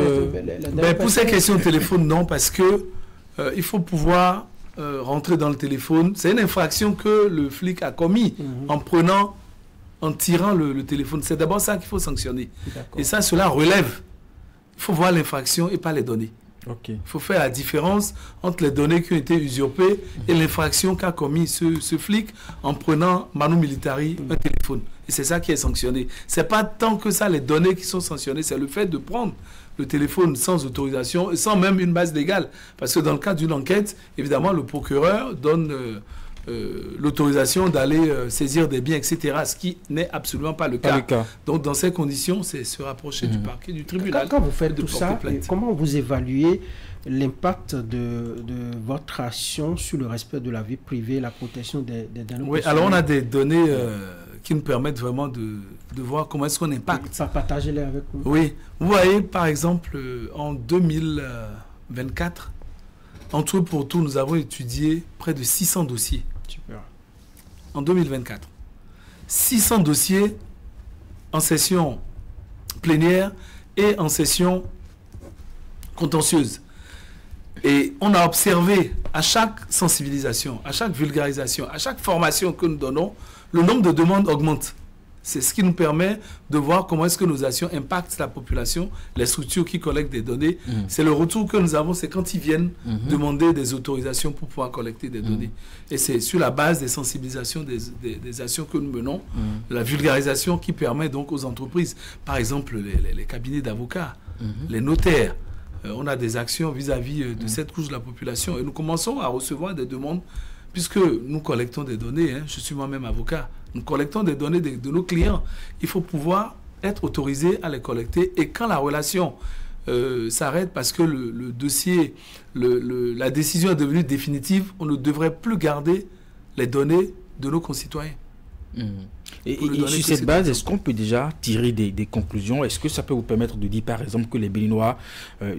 Pour ces questions de téléphone, non, parce que il faut pouvoir rentrer dans le téléphone. C'est une infraction que le flic a commis en tirant le téléphone. C'est d'abord ça qu'il faut sanctionner. Et ça, cela relève. Il faut voir l'infraction et pas les données. Il faut faire la différence entre les données qui ont été usurpées et l'infraction qu'a commis ce flic en prenant manu militari un téléphone. Et c'est ça qui est sanctionné. C'est pas tant que ça les données qui sont sanctionnées, c'est le fait de prendre le téléphone sans autorisation et sans même une base légale. Parce que dans le cadre d'une enquête, évidemment, le procureur donne l'autorisation d'aller saisir des biens, etc. Ce qui n'est absolument pas le cas. Donc, dans ces conditions, c'est se rapprocher du parquet, du tribunal. Quand vous faites tout ça, comment vous évaluez l'impact de votre action sur le respect de la vie privée, la protection des données? Oui, alors on a des données qui nous permettent vraiment de voir comment est-ce qu'on impacte. Partagez-les avec nous. Oui, vous voyez, par exemple, en 2024, en tout pour tout, nous avons étudié près de 600 dossiers. Super. En 2024. 600 dossiers en session plénière et en session contentieuse. Et on a observé à chaque sensibilisation, à chaque vulgarisation, à chaque formation que nous donnons, le nombre de demandes augmente. C'est ce qui nous permet de voir comment est-ce que nos actions impactent la population, les structures qui collectent des données. C'est le retour que nous avons, c'est quand ils viennent demander des autorisations pour pouvoir collecter des données. Et c'est sur la base des sensibilisations, des actions que nous menons, la vulgarisation qui permet donc aux entreprises, par exemple les cabinets d'avocats, les notaires. On a des actions vis-à-vis de cette couche de la population et nous commençons à recevoir des demandes puisque nous collectons des données, je suis moi-même avocat, nous collectons des données de nos clients. Il faut pouvoir être autorisé à les collecter et quand la relation s'arrête parce que le dossier, la décision est devenue définitive, on ne devrait plus garder les données de nos concitoyens. Et sur cette base, est-ce qu'on peut déjà tirer des conclusions? Est-ce que ça peut vous permettre de dire, par exemple, que les Béninois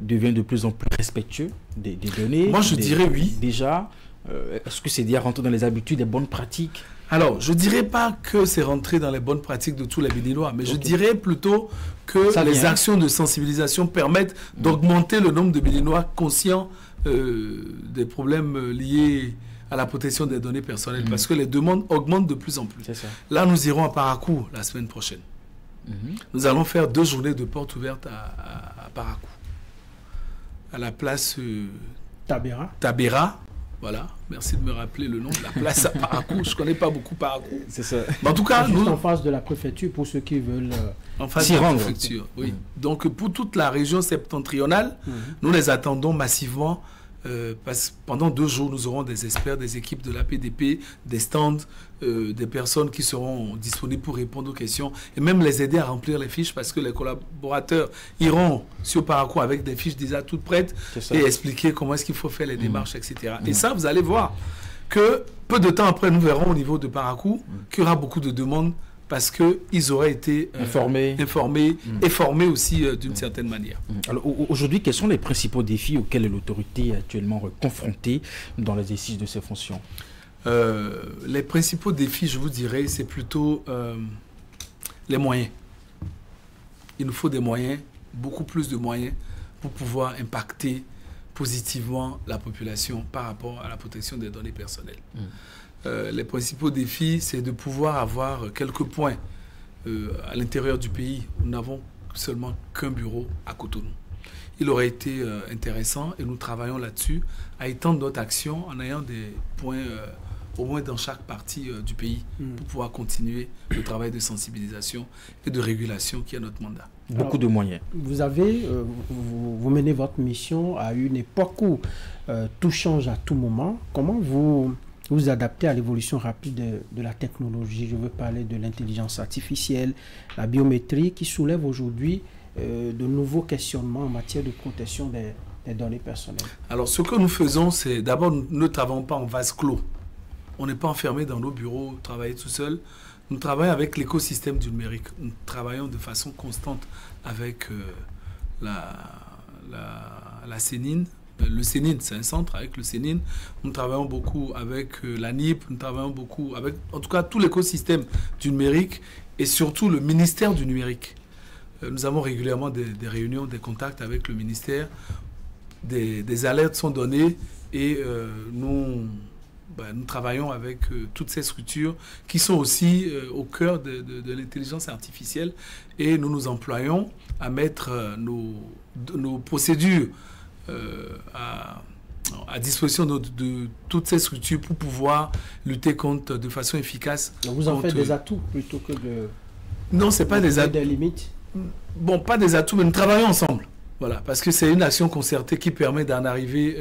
deviennent de plus en plus respectueux des données? Moi, je dirais oui. Déjà, Est-ce que c'est déjà rentrer dans les habitudes et bonnes pratiques? Alors, je ne dirais pas que c'est rentré dans les bonnes pratiques de tous les Béninois, mais je dirais plutôt que les actions de sensibilisation permettent d'augmenter le nombre de Béninois conscients des problèmes liés à la protection des données personnelles, parce que les demandes augmentent de plus en plus. Là, nous irons à Parakou la semaine prochaine. Nous allons faire 2 journées de portes ouvertes à Parakou, à la place Tabera. Voilà, merci de me rappeler le nom de la place à Parakou. Je ne connais pas beaucoup Parakou. C'est ça. Mais en tout cas, nous... en face de la préfecture pour ceux qui veulent en face de la préfecture, oui. Donc, pour toute la région septentrionale, nous les attendons massivement. Parce que pendant 2 jours, nous aurons des experts, des équipes de l'APDP, des stands, des personnes qui seront disponibles pour répondre aux questions et même les aider à remplir les fiches parce que les collaborateurs iront sur Parakou avec des fiches déjà toutes prêtes et expliquer comment est-ce qu'il faut faire les démarches, etc. Et ça, vous allez voir que peu de temps après, nous verrons au niveau de Parakou qu'il y aura beaucoup de demandes parce qu'ils auraient été informés et formés aussi d'une certaine manière. Alors aujourd'hui, quels sont les principaux défis auxquels l'autorité est actuellement confrontée dans l'exercice de ses fonctions? Les principaux défis, je vous dirais, c'est plutôt les moyens. Il nous faut des moyens, beaucoup plus de moyens pour pouvoir impacter positivement la population par rapport à la protection des données personnelles. Les principaux défis, c'est de pouvoir avoir quelques points à l'intérieur du pays. Nous n'avons seulement qu'un bureau à Cotonou. Il aurait été intéressant, et nous travaillons là-dessus, à étendre notre action en ayant des points au moins dans chaque partie du pays pour pouvoir continuer le travail de sensibilisation et de régulation qui est notre mandat. Beaucoup de moyens. Vous menez votre mission à une époque où tout change à tout moment. Comment vous adaptez à l'évolution rapide de la technologie? Je veux parler de l'intelligence artificielle, la biométrie qui soulève aujourd'hui de nouveaux questionnements en matière de protection des données personnelles. Alors, ce que nous faisons, c'est d'abord, nous ne travaillons pas en vase clos. On n'est pas enfermé dans nos bureaux, travailler tout seul. Nous travaillons avec l'écosystème du numérique. Nous travaillons de façon constante avec la CENIN. Le CENIN, c'est un centre avec le CENIN. Nous travaillons beaucoup avec la NIP, nous travaillons beaucoup avec, en tout cas, tout l'écosystème du numérique et surtout le ministère du numérique. Nous avons régulièrement des réunions, des contacts avec le ministère. Des alertes sont données et nous travaillons avec toutes ces structures qui sont aussi au cœur de l'intelligence artificielle et nous nous employons à mettre nos procédures à disposition de toutes ces structures pour pouvoir lutter contre de façon efficace. Donc vous en faites des atouts plutôt que de... Non, c'est pas des atouts. Des limites. Bon, pas des atouts, mais nous travaillons ensemble. Voilà, parce que c'est une action concertée qui permet d'en arriver,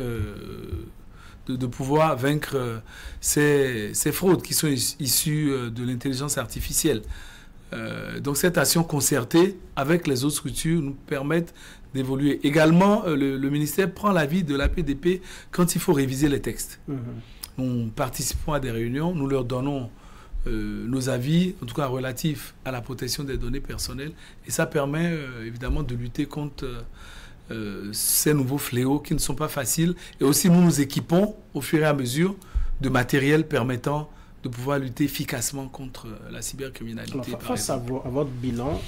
de pouvoir vaincre ces fraudes qui sont issues de l'intelligence artificielle. Donc cette action concertée avec les autres structures nous permettent d'évoluer. Également, le ministère prend l'avis de l'APDP quand il faut réviser les textes. Nous participons à des réunions, nous leur donnons nos avis, en tout cas relatifs à la protection des données personnelles. Et ça permet évidemment de lutter contre ces nouveaux fléaux qui ne sont pas faciles. Et aussi, nous nous équipons au fur et à mesure de matériel permettant de pouvoir lutter efficacement contre la cybercriminalité. Alors, face à votre bilan,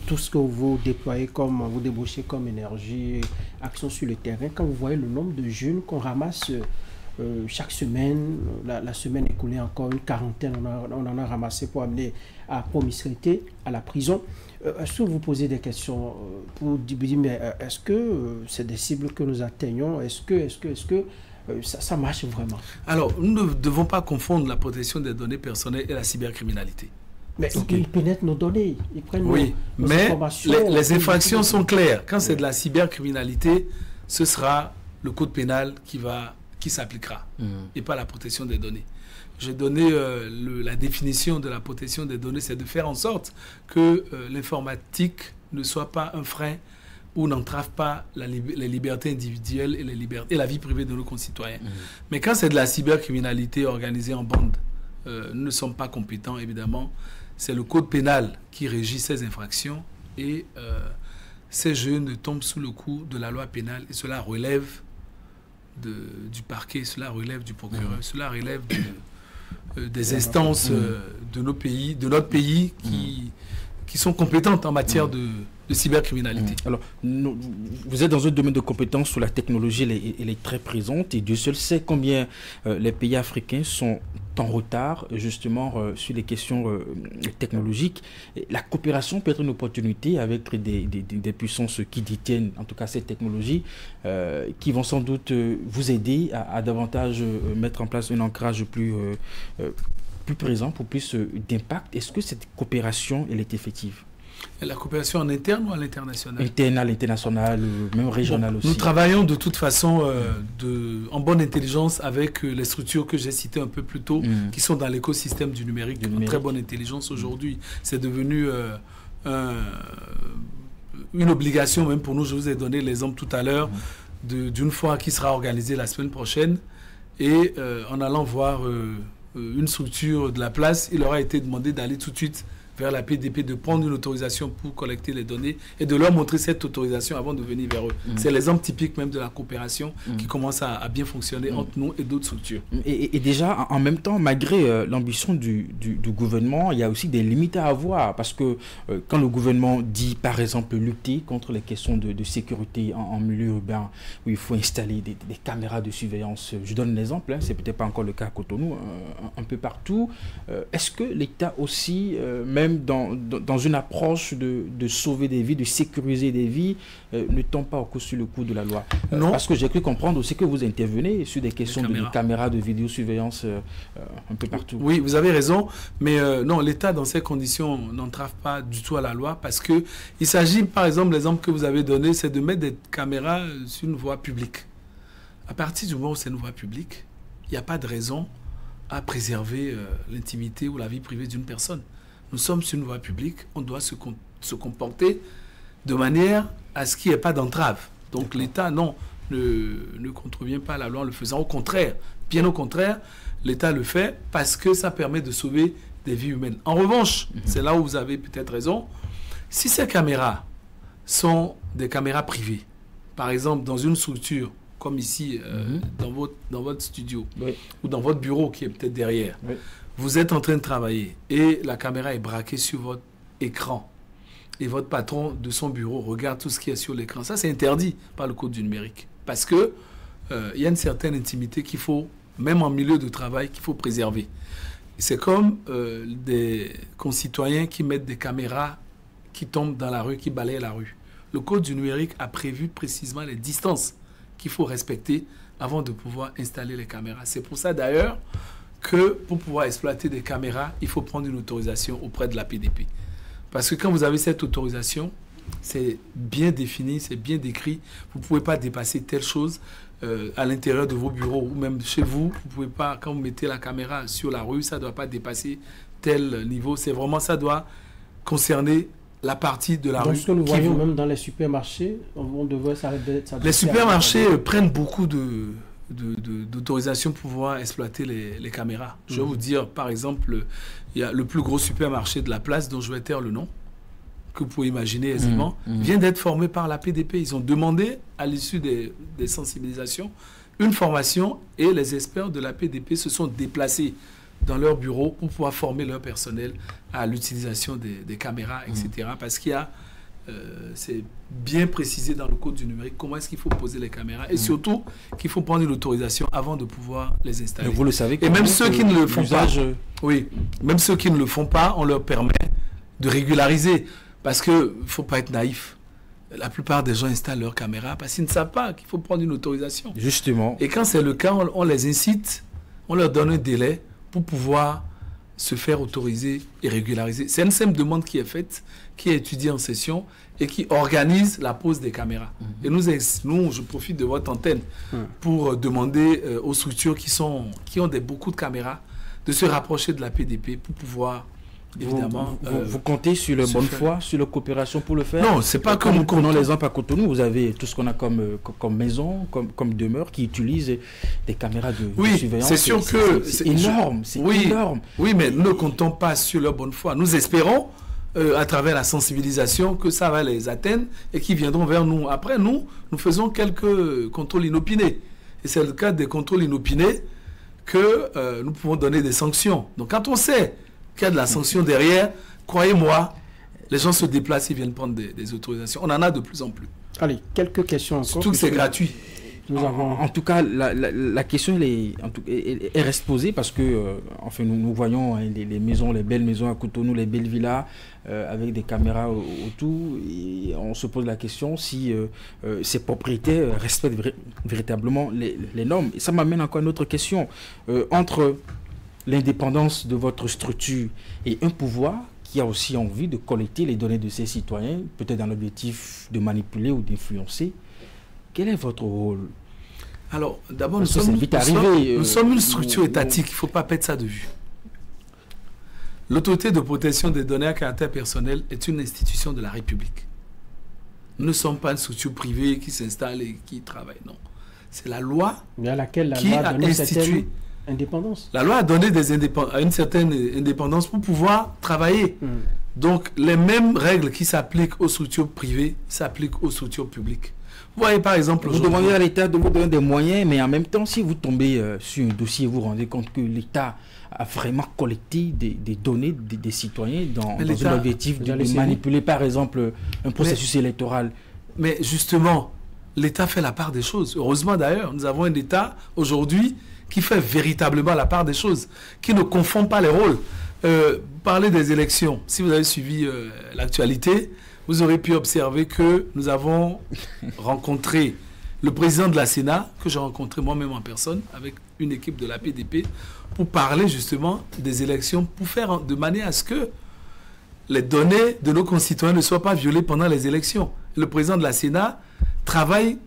tout ce que vous déployez vous débauchez comme énergie, action sur le terrain, quand vous voyez le nombre de jeunes qu'on ramasse chaque semaine, la semaine écoulée encore une quarantaine, on en a ramassé pour amener à promiscuité, à la prison. Est-ce que vous posez des questions pour dire, mais est-ce que c'est des cibles que nous atteignons? Est-ce que ça marche vraiment? Alors, nous ne devons pas confondre la protection des données personnelles et la cybercriminalité. Mais ils pénètrent nos données, ils prennent nos informations. Les infractions sont claires. Quand c'est de la cybercriminalité, ce sera le code pénal qui s'appliquera et pas la protection des données. J'ai donné la définition de la protection des données, c'est de faire en sorte que l'informatique ne soit pas un frein ou n'entrave pas les libertés individuelles et la vie privée de nos concitoyens. Mais quand c'est de la cybercriminalité organisée en bande, nous ne sommes pas compétents, évidemment. C'est le code pénal qui régit ces infractions et ces jeunes tombent sous le coup de la loi pénale et cela relève du parquet, cela relève du procureur, cela relève des instances de notre pays qui sont compétentes en matière de cybercriminalité. Alors, vous êtes dans un domaine de compétences où la technologie elle est très présente et Dieu seul sait combien les pays africains sont en retard justement sur les questions technologiques. La coopération peut être une opportunité avec des puissances qui détiennent en tout cas cette technologie qui vont sans doute vous aider à davantage mettre en place un ancrage plus présent pour plus d'impact. Est-ce que cette coopération elle est effective? La coopération en interne ou à l'international? Interne, à l'international, même régional aussi. Nous travaillons de toute façon en bonne intelligence avec les structures que j'ai citées un peu plus tôt, qui sont dans l'écosystème du numérique. En très bonne intelligence aujourd'hui. C'est devenu une obligation même pour nous. Je vous ai donné l'exemple tout à l'heure d'une foire qui sera organisée la semaine prochaine. Et en allant voir une structure de la place, il aura été demandé d'aller tout de suite vers la PDP, de prendre une autorisation pour collecter les données et de leur montrer cette autorisation avant de venir vers eux. C'est l'exemple typique même de la coopération qui commence à bien fonctionner entre nous et d'autres structures. Et déjà, en même temps, malgré l'ambition du gouvernement, il y a aussi des limites à avoir parce que quand le gouvernement dit, par exemple, lutter contre les questions de sécurité en milieu urbain, où il faut installer des caméras de surveillance, je donne un exemple, c'est peut-être pas encore le cas à Cotonou, un peu partout, est-ce que l'État aussi, même dans une approche de sauver des vies, de sécuriser des vies, ne tombe pas sur le coup de la loi? Non. Parce que j'ai cru comprendre aussi que vous intervenez sur des questions de caméras de vidéosurveillance un peu partout. Oui, vous avez raison, mais non, l'État dans ces conditions n'entrave pas du tout à la loi parce que il s'agit, par exemple, l'exemple que vous avez donné, c'est de mettre des caméras sur une voie publique. À partir du moment où c'est une voie publique, il n'y a pas de raison à préserver l'intimité ou la vie privée d'une personne. Nous sommes sur une voie publique, on doit se comporter de manière à ce qu'il n'y ait pas d'entrave. Donc l'État, non, ne contrevient pas à la loi en le faisant. Au contraire, bien au contraire, l'État le fait parce que ça permet de sauver des vies humaines. En revanche, c'est là où vous avez peut-être raison, si ces caméras sont des caméras privées, par exemple dans une structure comme ici, dans votre studio, ou dans votre bureau qui est peut-être derrière, vous êtes en train de travailler et la caméra est braquée sur votre écran et votre patron de son bureau regarde tout ce qui est sur l'écran. Ça, c'est interdit par le code du numérique parce que il y a une certaine intimité qu'il faut, même en milieu de travail, qu'il faut préserver. C'est comme des concitoyens qui mettent des caméras qui tombent dans la rue, qui balayent la rue. Le code du numérique a prévu précisément les distances qu'il faut respecter avant de pouvoir installer les caméras. C'est pour ça d'ailleurs que pour pouvoir exploiter des caméras, il faut prendre une autorisation auprès de la PDP. Parce que quand vous avez cette autorisation, c'est bien défini, c'est bien décrit. Vous ne pouvez pas dépasser telle chose à l'intérieur de vos bureaux ou même chez vous. Vous pouvez pas, quand vous mettez la caméra sur la rue, ça ne doit pas dépasser tel niveau. C'est vraiment, ça doit concerner la partie de la rue. Donc ce que nous voyons même dans les supermarchés, on devrait s'arrêter. Les supermarchés prennent beaucoup d'autorisation pour pouvoir exploiter les caméras. Je vais vous dire, par exemple, il y a le plus gros supermarché de la place, dont je vais taire le nom, que vous pouvez imaginer aisément, vient d'être formé par la PDP. Ils ont demandé, à l'issue des sensibilisations, une formation et les experts de la PDP se sont déplacés dans leur bureau pour pouvoir former leur personnel à l'utilisation des caméras, etc. Parce qu'il y a c'est bien précisé dans le code du numérique comment est-ce qu'il faut poser les caméras et surtout qu'il faut prendre une autorisation avant de pouvoir les installer. Vous le savez. Et même ceux qui ne le font pas, même ceux qui ne le font pas, on leur permet de régulariser parce que faut pas être naïf. La plupart des gens installent leurs caméras parce qu'ils ne savent pas qu'il faut prendre une autorisation. Justement. Et quand c'est le cas, on les incite, on leur donne un délai pour pouvoir se faire autoriser et régulariser. C'est une simple demande qui est faite, qui est étudiée en session et qui organise la pose des caméras. Et nous, je profite de votre antenne pour demander aux structures qui ont beaucoup de caméras de se rapprocher de la PDP pour pouvoir, évidemment... Vous comptez sur la bonne foi, sur la coopération pour le faire? Non, c'est pas comme... Nous prenons l'exemple à Cotonou, vous avez tout ce qu'on a comme maison, comme demeure, qui utilise des caméras de surveillance. C'est sûr que... C'est énorme, énorme. Oui, mais nous ne comptons pas sur leur bonne foi. Nous espérons, à travers la sensibilisation, que ça va les atteindre et qu'ils viendront vers nous. Après, nous faisons quelques contrôles inopinés. et c'est le cadre des contrôles inopinés que nous pouvons donner des sanctions. Donc quand on sait qu'il y a de la sanction derrière, croyez-moi, les gens se déplacent et viennent prendre des autorisations. On en a de plus en plus. Allez, quelques questions encore. Surtout que c'est gratuit. En tout cas, la question elle reste posée parce que enfin, nous voyons les maisons, les belles maisons à Cotonou, les belles villas avec des caméras autour. Et on se pose la question si ces propriétaires respectent véritablement les normes. Et ça m'amène encore à une autre question. Entre l'indépendance de votre structure et un pouvoir qui a aussi envie de collecter les données de ses citoyens, peut-être dans l'objectif de manipuler ou d'influencer, quel est votre rôle? Alors, d'abord, nous sommes une structure étatique, il ne faut pas perdre ça de vue. L'autorité de protection des données à caractère personnel est une institution de la République. Nous ne sommes pas une structure privée qui s'installe et qui travaille, non. C'est la loi qui a institué indépendance. La loi a donné une certaine indépendance pour pouvoir travailler. Donc, les mêmes règles qui s'appliquent aux structures privées s'appliquent aux structures publiques. Vous voyez, par exemple... Vous demandez à l'État de vous donner des moyens, mais en même temps, si vous tombez sur un dossier, vous vous rendez compte que l'État a vraiment collecté des données des citoyens dans un objectif de manipuler, par exemple, un processus électoral. Mais justement, l'État fait la part des choses. Heureusement, d'ailleurs, nous avons un État, aujourd'hui, qui fait véritablement la part des choses, qui ne confond pas les rôles. Parler des élections, si vous avez suivi l'actualité, vous aurez pu observer que nous avons rencontré le président de la Sénat, que j'ai rencontré moi-même en personne, avec une équipe de la PDP, pour parler justement des élections, pour faire de manière à ce que les données de nos concitoyens ne soient pas violées pendant les élections. Le président de la Sénat travaille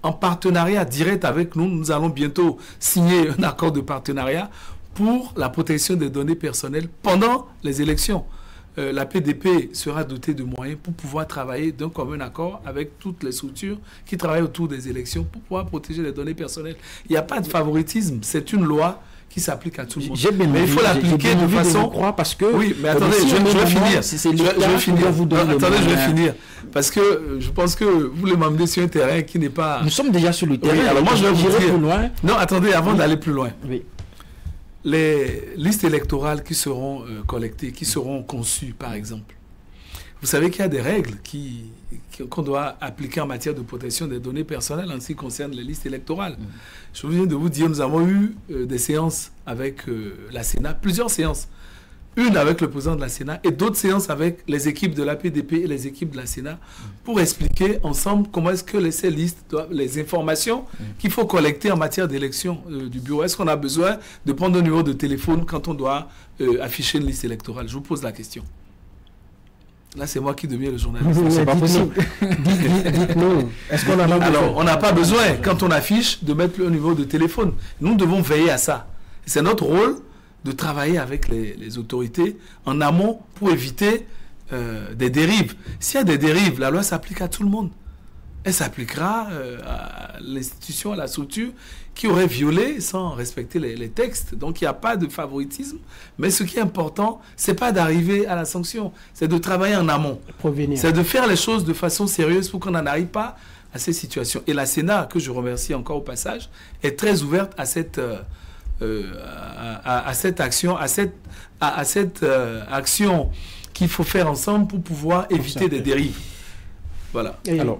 en partenariat direct avec nous. Nous allons bientôt signer un accord de partenariat pour la protection des données personnelles pendant les élections. La PDP sera dotée de moyens pour pouvoir travailler d'un commun accord avec toutes les structures qui travaillent autour des élections pour pouvoir protéger les données personnelles. Il n'y a pas de favoritisme, c'est une loi qui s'applique à tout le monde. Mais il faut l'appliquer de façon... Parce que oui, mais attendez, je vais finir. Je vais finir. Parce que je pense que vous voulez m'amener sur un terrain qui n'est pas... Nous sommes déjà sur le terrain. Oui, alors moi, je vais vous dire... plus loin. Non, attendez, avant d'aller plus loin. Oui. Les listes électorales qui seront collectées, qui seront conçues, par exemple. Vous savez qu'il y a des règles qu'on doit appliquer en matière de protection des données personnelles en ce qui concerne les listes électorales. Je viens de vous dire, nous avons eu des séances avec la Sénat, plusieurs séances. Une avec le président de la Sénat et d'autres séances avec les équipes de la PDP et les équipes de la Sénat pour expliquer ensemble comment est-ce que ces listes, les informations qu'il faut collecter en matière d'élection du bureau. Est-ce qu'on a besoin de prendre un numéro de téléphone quand on doit afficher une liste électorale? Je vous pose la question. Là, c'est moi qui deviens le journaliste. C'est pas possible. Dites-nous. Est-ce qu'on en a besoin? Alors, on n'a pas besoin, quand on affiche, de mettre le numéro de téléphone. Nous devons veiller à ça. C'est notre rôle de travailler avec les autorités en amont pour éviter des dérives. S'il y a des dérives, la loi s'applique à tout le monde. Elle s'appliquera à l'institution, à la structure qui aurait violé sans respecter les textes. Donc il n'y a pas de favoritisme. Mais ce qui est important, ce n'est pas d'arriver à la sanction, c'est de travailler en amont. C'est de faire les choses de façon sérieuse pour qu'on n'en arrive pas à ces situations. Et la Sénat, que je remercie encore au passage, est très ouverte à cette... à cette action, action qu'il faut faire ensemble pour pouvoir éviter des dérives. Voilà. Alors,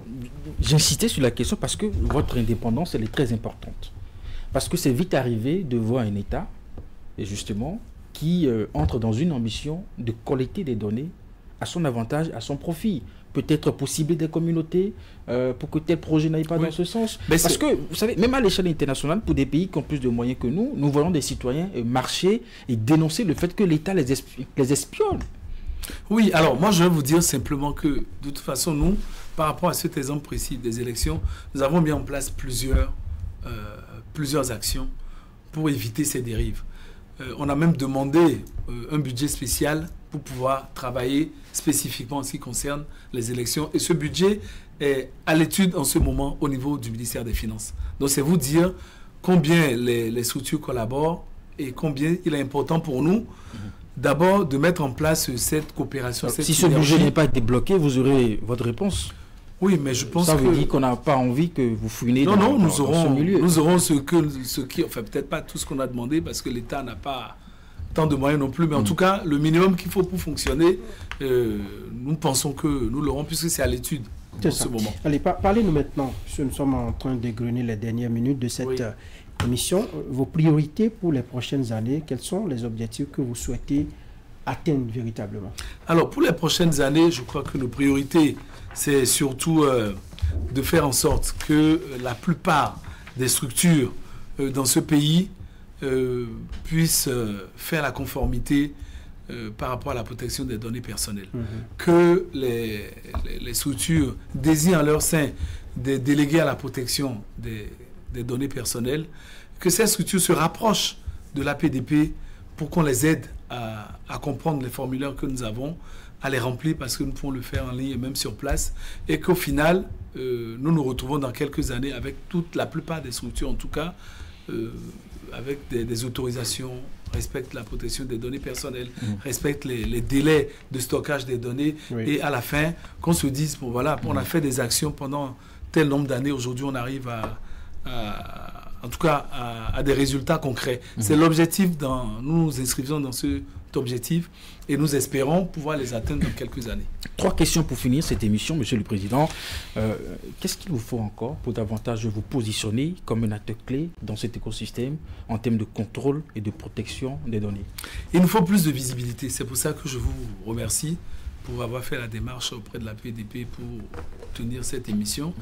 j'insistais sur la question parce que votre indépendance, elle est très importante. Parce que c'est vite arrivé de voir un État, et justement, qui entre dans une ambition de collecter des données à son avantage, à son profit. Peut-être pour cibler des communautés, pour que tel projet n'aille pas dans ce sens. Mais parce que, vous savez, même à l'échelle internationale, pour des pays qui ont plus de moyens que nous voyons des citoyens marcher et dénoncer le fait que l'État les espionne. Oui, alors moi je vais vous dire simplement que, de toute façon, nous, par rapport à cet exemple précis des élections, nous avons mis en place plusieurs actions pour éviter ces dérives. On a même demandé un budget spécial pour pouvoir travailler spécifiquement en ce qui concerne les élections. Et ce budget est à l'étude en ce moment au niveau du ministère des Finances. Donc c'est vous dire combien les structures collaborent et combien il est important pour nous d'abord de mettre en place cette coopération. Si ce budget n'est pas débloqué, vous aurez votre réponse. Oui, mais je pense ça que... veut dire qu'on n'a pas envie que vous fouinez non, dans ce milieu. Nous aurons ce qui... Enfin, peut-être pas tout ce qu'on a demandé, parce que l'État n'a pas tant de moyens non plus, mais en tout cas, le minimum qu'il faut pour fonctionner, nous pensons que nous l'aurons, puisque c'est à l'étude en ce moment. Allez, parlez-nous maintenant, puisque nous sommes en train d'égrener les dernières minutes de cette émission. Vos priorités pour les prochaines années, quels sont les objectifs que vous souhaitez atteindre véritablement? Alors, pour les prochaines années, je crois que nos priorités, c'est surtout de faire en sorte que la plupart des structures dans ce pays puissent faire la conformité par rapport à la protection des données personnelles. Que les structures désignent en leur sein des délégués à la protection des données personnelles, que ces structures se rapprochent de l'APDP pour qu'on les aide à comprendre les formulaires que nous avons, à les remplir, parce que nous pouvons le faire en ligne et même sur place, et qu'au final, nous nous retrouvons dans quelques années avec la plupart des structures, en tout cas, avec des autorisations, respectent la protection des données personnelles, respectent les délais de stockage des données, et à la fin, qu'on se dise, bon voilà, on a fait des actions pendant tel nombre d'années, aujourd'hui on arrive en tout cas à des résultats concrets. C'est l'objectif, nous nous inscrivons dans cet objectif et nous espérons pouvoir les atteindre dans quelques années. 3 questions pour finir cette émission, Monsieur le Président. Qu'est-ce qu'il vous faut encore pour davantage vous positionner comme un acteur clé dans cet écosystème en termes de contrôle et de protection des données? Il nous faut plus de visibilité. C'est pour ça que je vous remercie pour avoir fait la démarche auprès de la PDP pour tenir cette émission.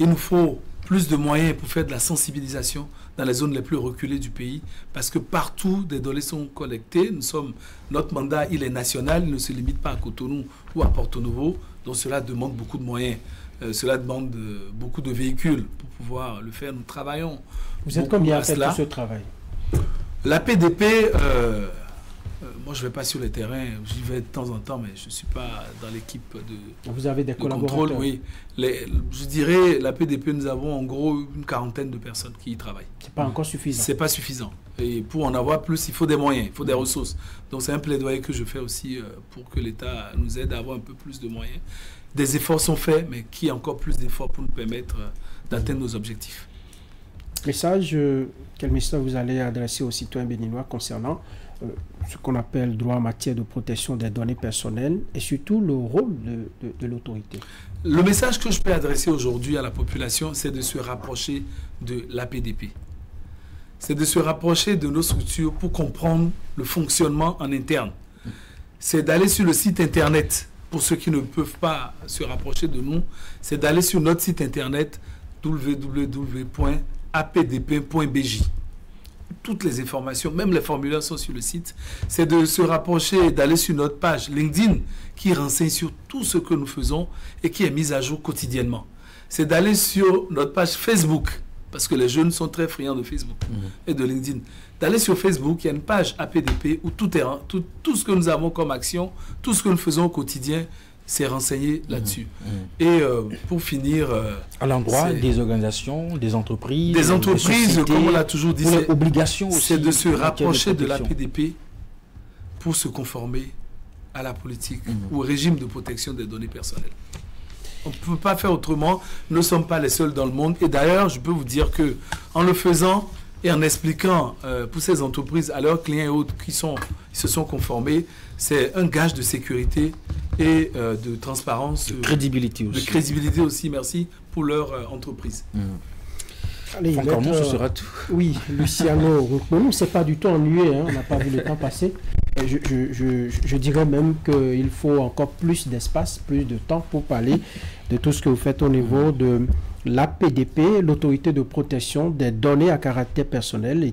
Il nous faut plus de moyens pour faire de la sensibilisation dans les zones les plus reculées du pays, parce que partout des données sont collectées. Notre mandat, il est national, il ne se limite pas à Cotonou ou à Porto Novo, donc cela demande beaucoup de moyens. Cela demande beaucoup de véhicules pour pouvoir le faire. Nous travaillons. Vous êtes combien à faire tout ce travail? La PDP... moi, je ne vais pas sur le terrain, j'y vais de temps en temps, mais je ne suis pas dans l'équipe de Vous avez des collaborateurs? Contrôle, oui. Je dirais, la PDP, nous avons en gros une quarantaine de personnes qui y travaillent. Ce n'est pas encore suffisant? Ce n'est pas suffisant. Et pour en avoir plus, il faut des moyens, il faut des ressources. Donc, c'est un plaidoyer que je fais aussi pour que l'État nous aide à avoir un peu plus de moyens. Des efforts sont faits, mais qu'il y ait encore plus d'efforts pour nous permettre d'atteindre nos objectifs. Quel message vous allez adresser aux citoyens béninois concernant ce qu'on appelle droit en matière de protection des données personnelles et surtout le rôle de l'autorité? Le message que je peux adresser aujourd'hui à la population, c'est de se rapprocher de l'APDP. C'est de se rapprocher de nos structures pour comprendre le fonctionnement en interne. C'est d'aller sur le site internet, pour ceux qui ne peuvent pas se rapprocher de nous, c'est d'aller sur notre site internet www.apdp.bj. Toutes les informations, même les formulaires sont sur le site. C'est de se rapprocher, d'aller sur notre page LinkedIn qui renseigne sur tout ce que nous faisons et qui est mise à jour quotidiennement. C'est d'aller sur notre page Facebook, parce que les jeunes sont très friands de Facebook et de LinkedIn. D'aller sur Facebook, il y a une page APDP où tout ce que nous avons comme action, tout ce que nous faisons au quotidien, c'est renseigné là-dessus. Et pour finir... à l'endroit des organisations, des entreprises... Des entreprises, comme on l'a toujours dit, c'est de se rapprocher de l'APDP pour se conformer à la politique ou au régime de protection des données personnelles. On ne peut pas faire autrement. Nous ne sommes pas les seuls dans le monde. Et d'ailleurs, je peux vous dire que en le faisant et en expliquant pour ces entreprises à leurs clients et autres qui se sont conformés, c'est un gage de sécurité et de transparence. De crédibilité aussi. De crédibilité aussi, merci, pour leur entreprise. Allez, ce sera tout. Oui, Luciano, on ne s'est pas du tout ennuyé, hein, on n'a pas vu le temps passer. Je dirais même qu'il faut encore plus d'espace, plus de temps pour parler de tout ce que vous faites au niveau de l'APDP, l'autorité de protection des données à caractère personnel.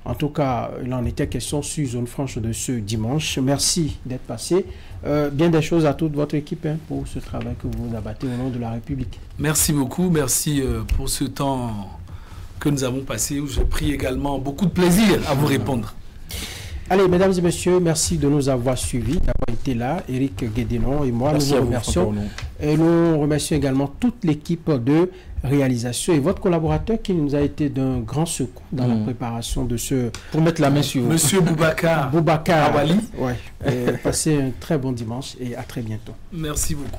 En tout cas, il en était question sur Zone Franche de ce dimanche. Merci d'être passé. Bien des choses à toute votre équipe pour ce travail que vous abattez au nom de la République. Merci beaucoup. Merci pour ce temps que nous avons passé où j'ai pris également beaucoup de plaisir à vous répondre. Allez, mesdames et messieurs, merci de nous avoir suivis, d'avoir été là. Éric Guédénon et moi, nous vous remercions. Et nous remercions également toute l'équipe de réalisation et votre collaborateur qui nous a été d'un grand secours dans la préparation de ce... Pour mettre la main sur vous. Monsieur Boubacar Awali. Ouais. Passez un très bon dimanche et à très bientôt. Merci beaucoup.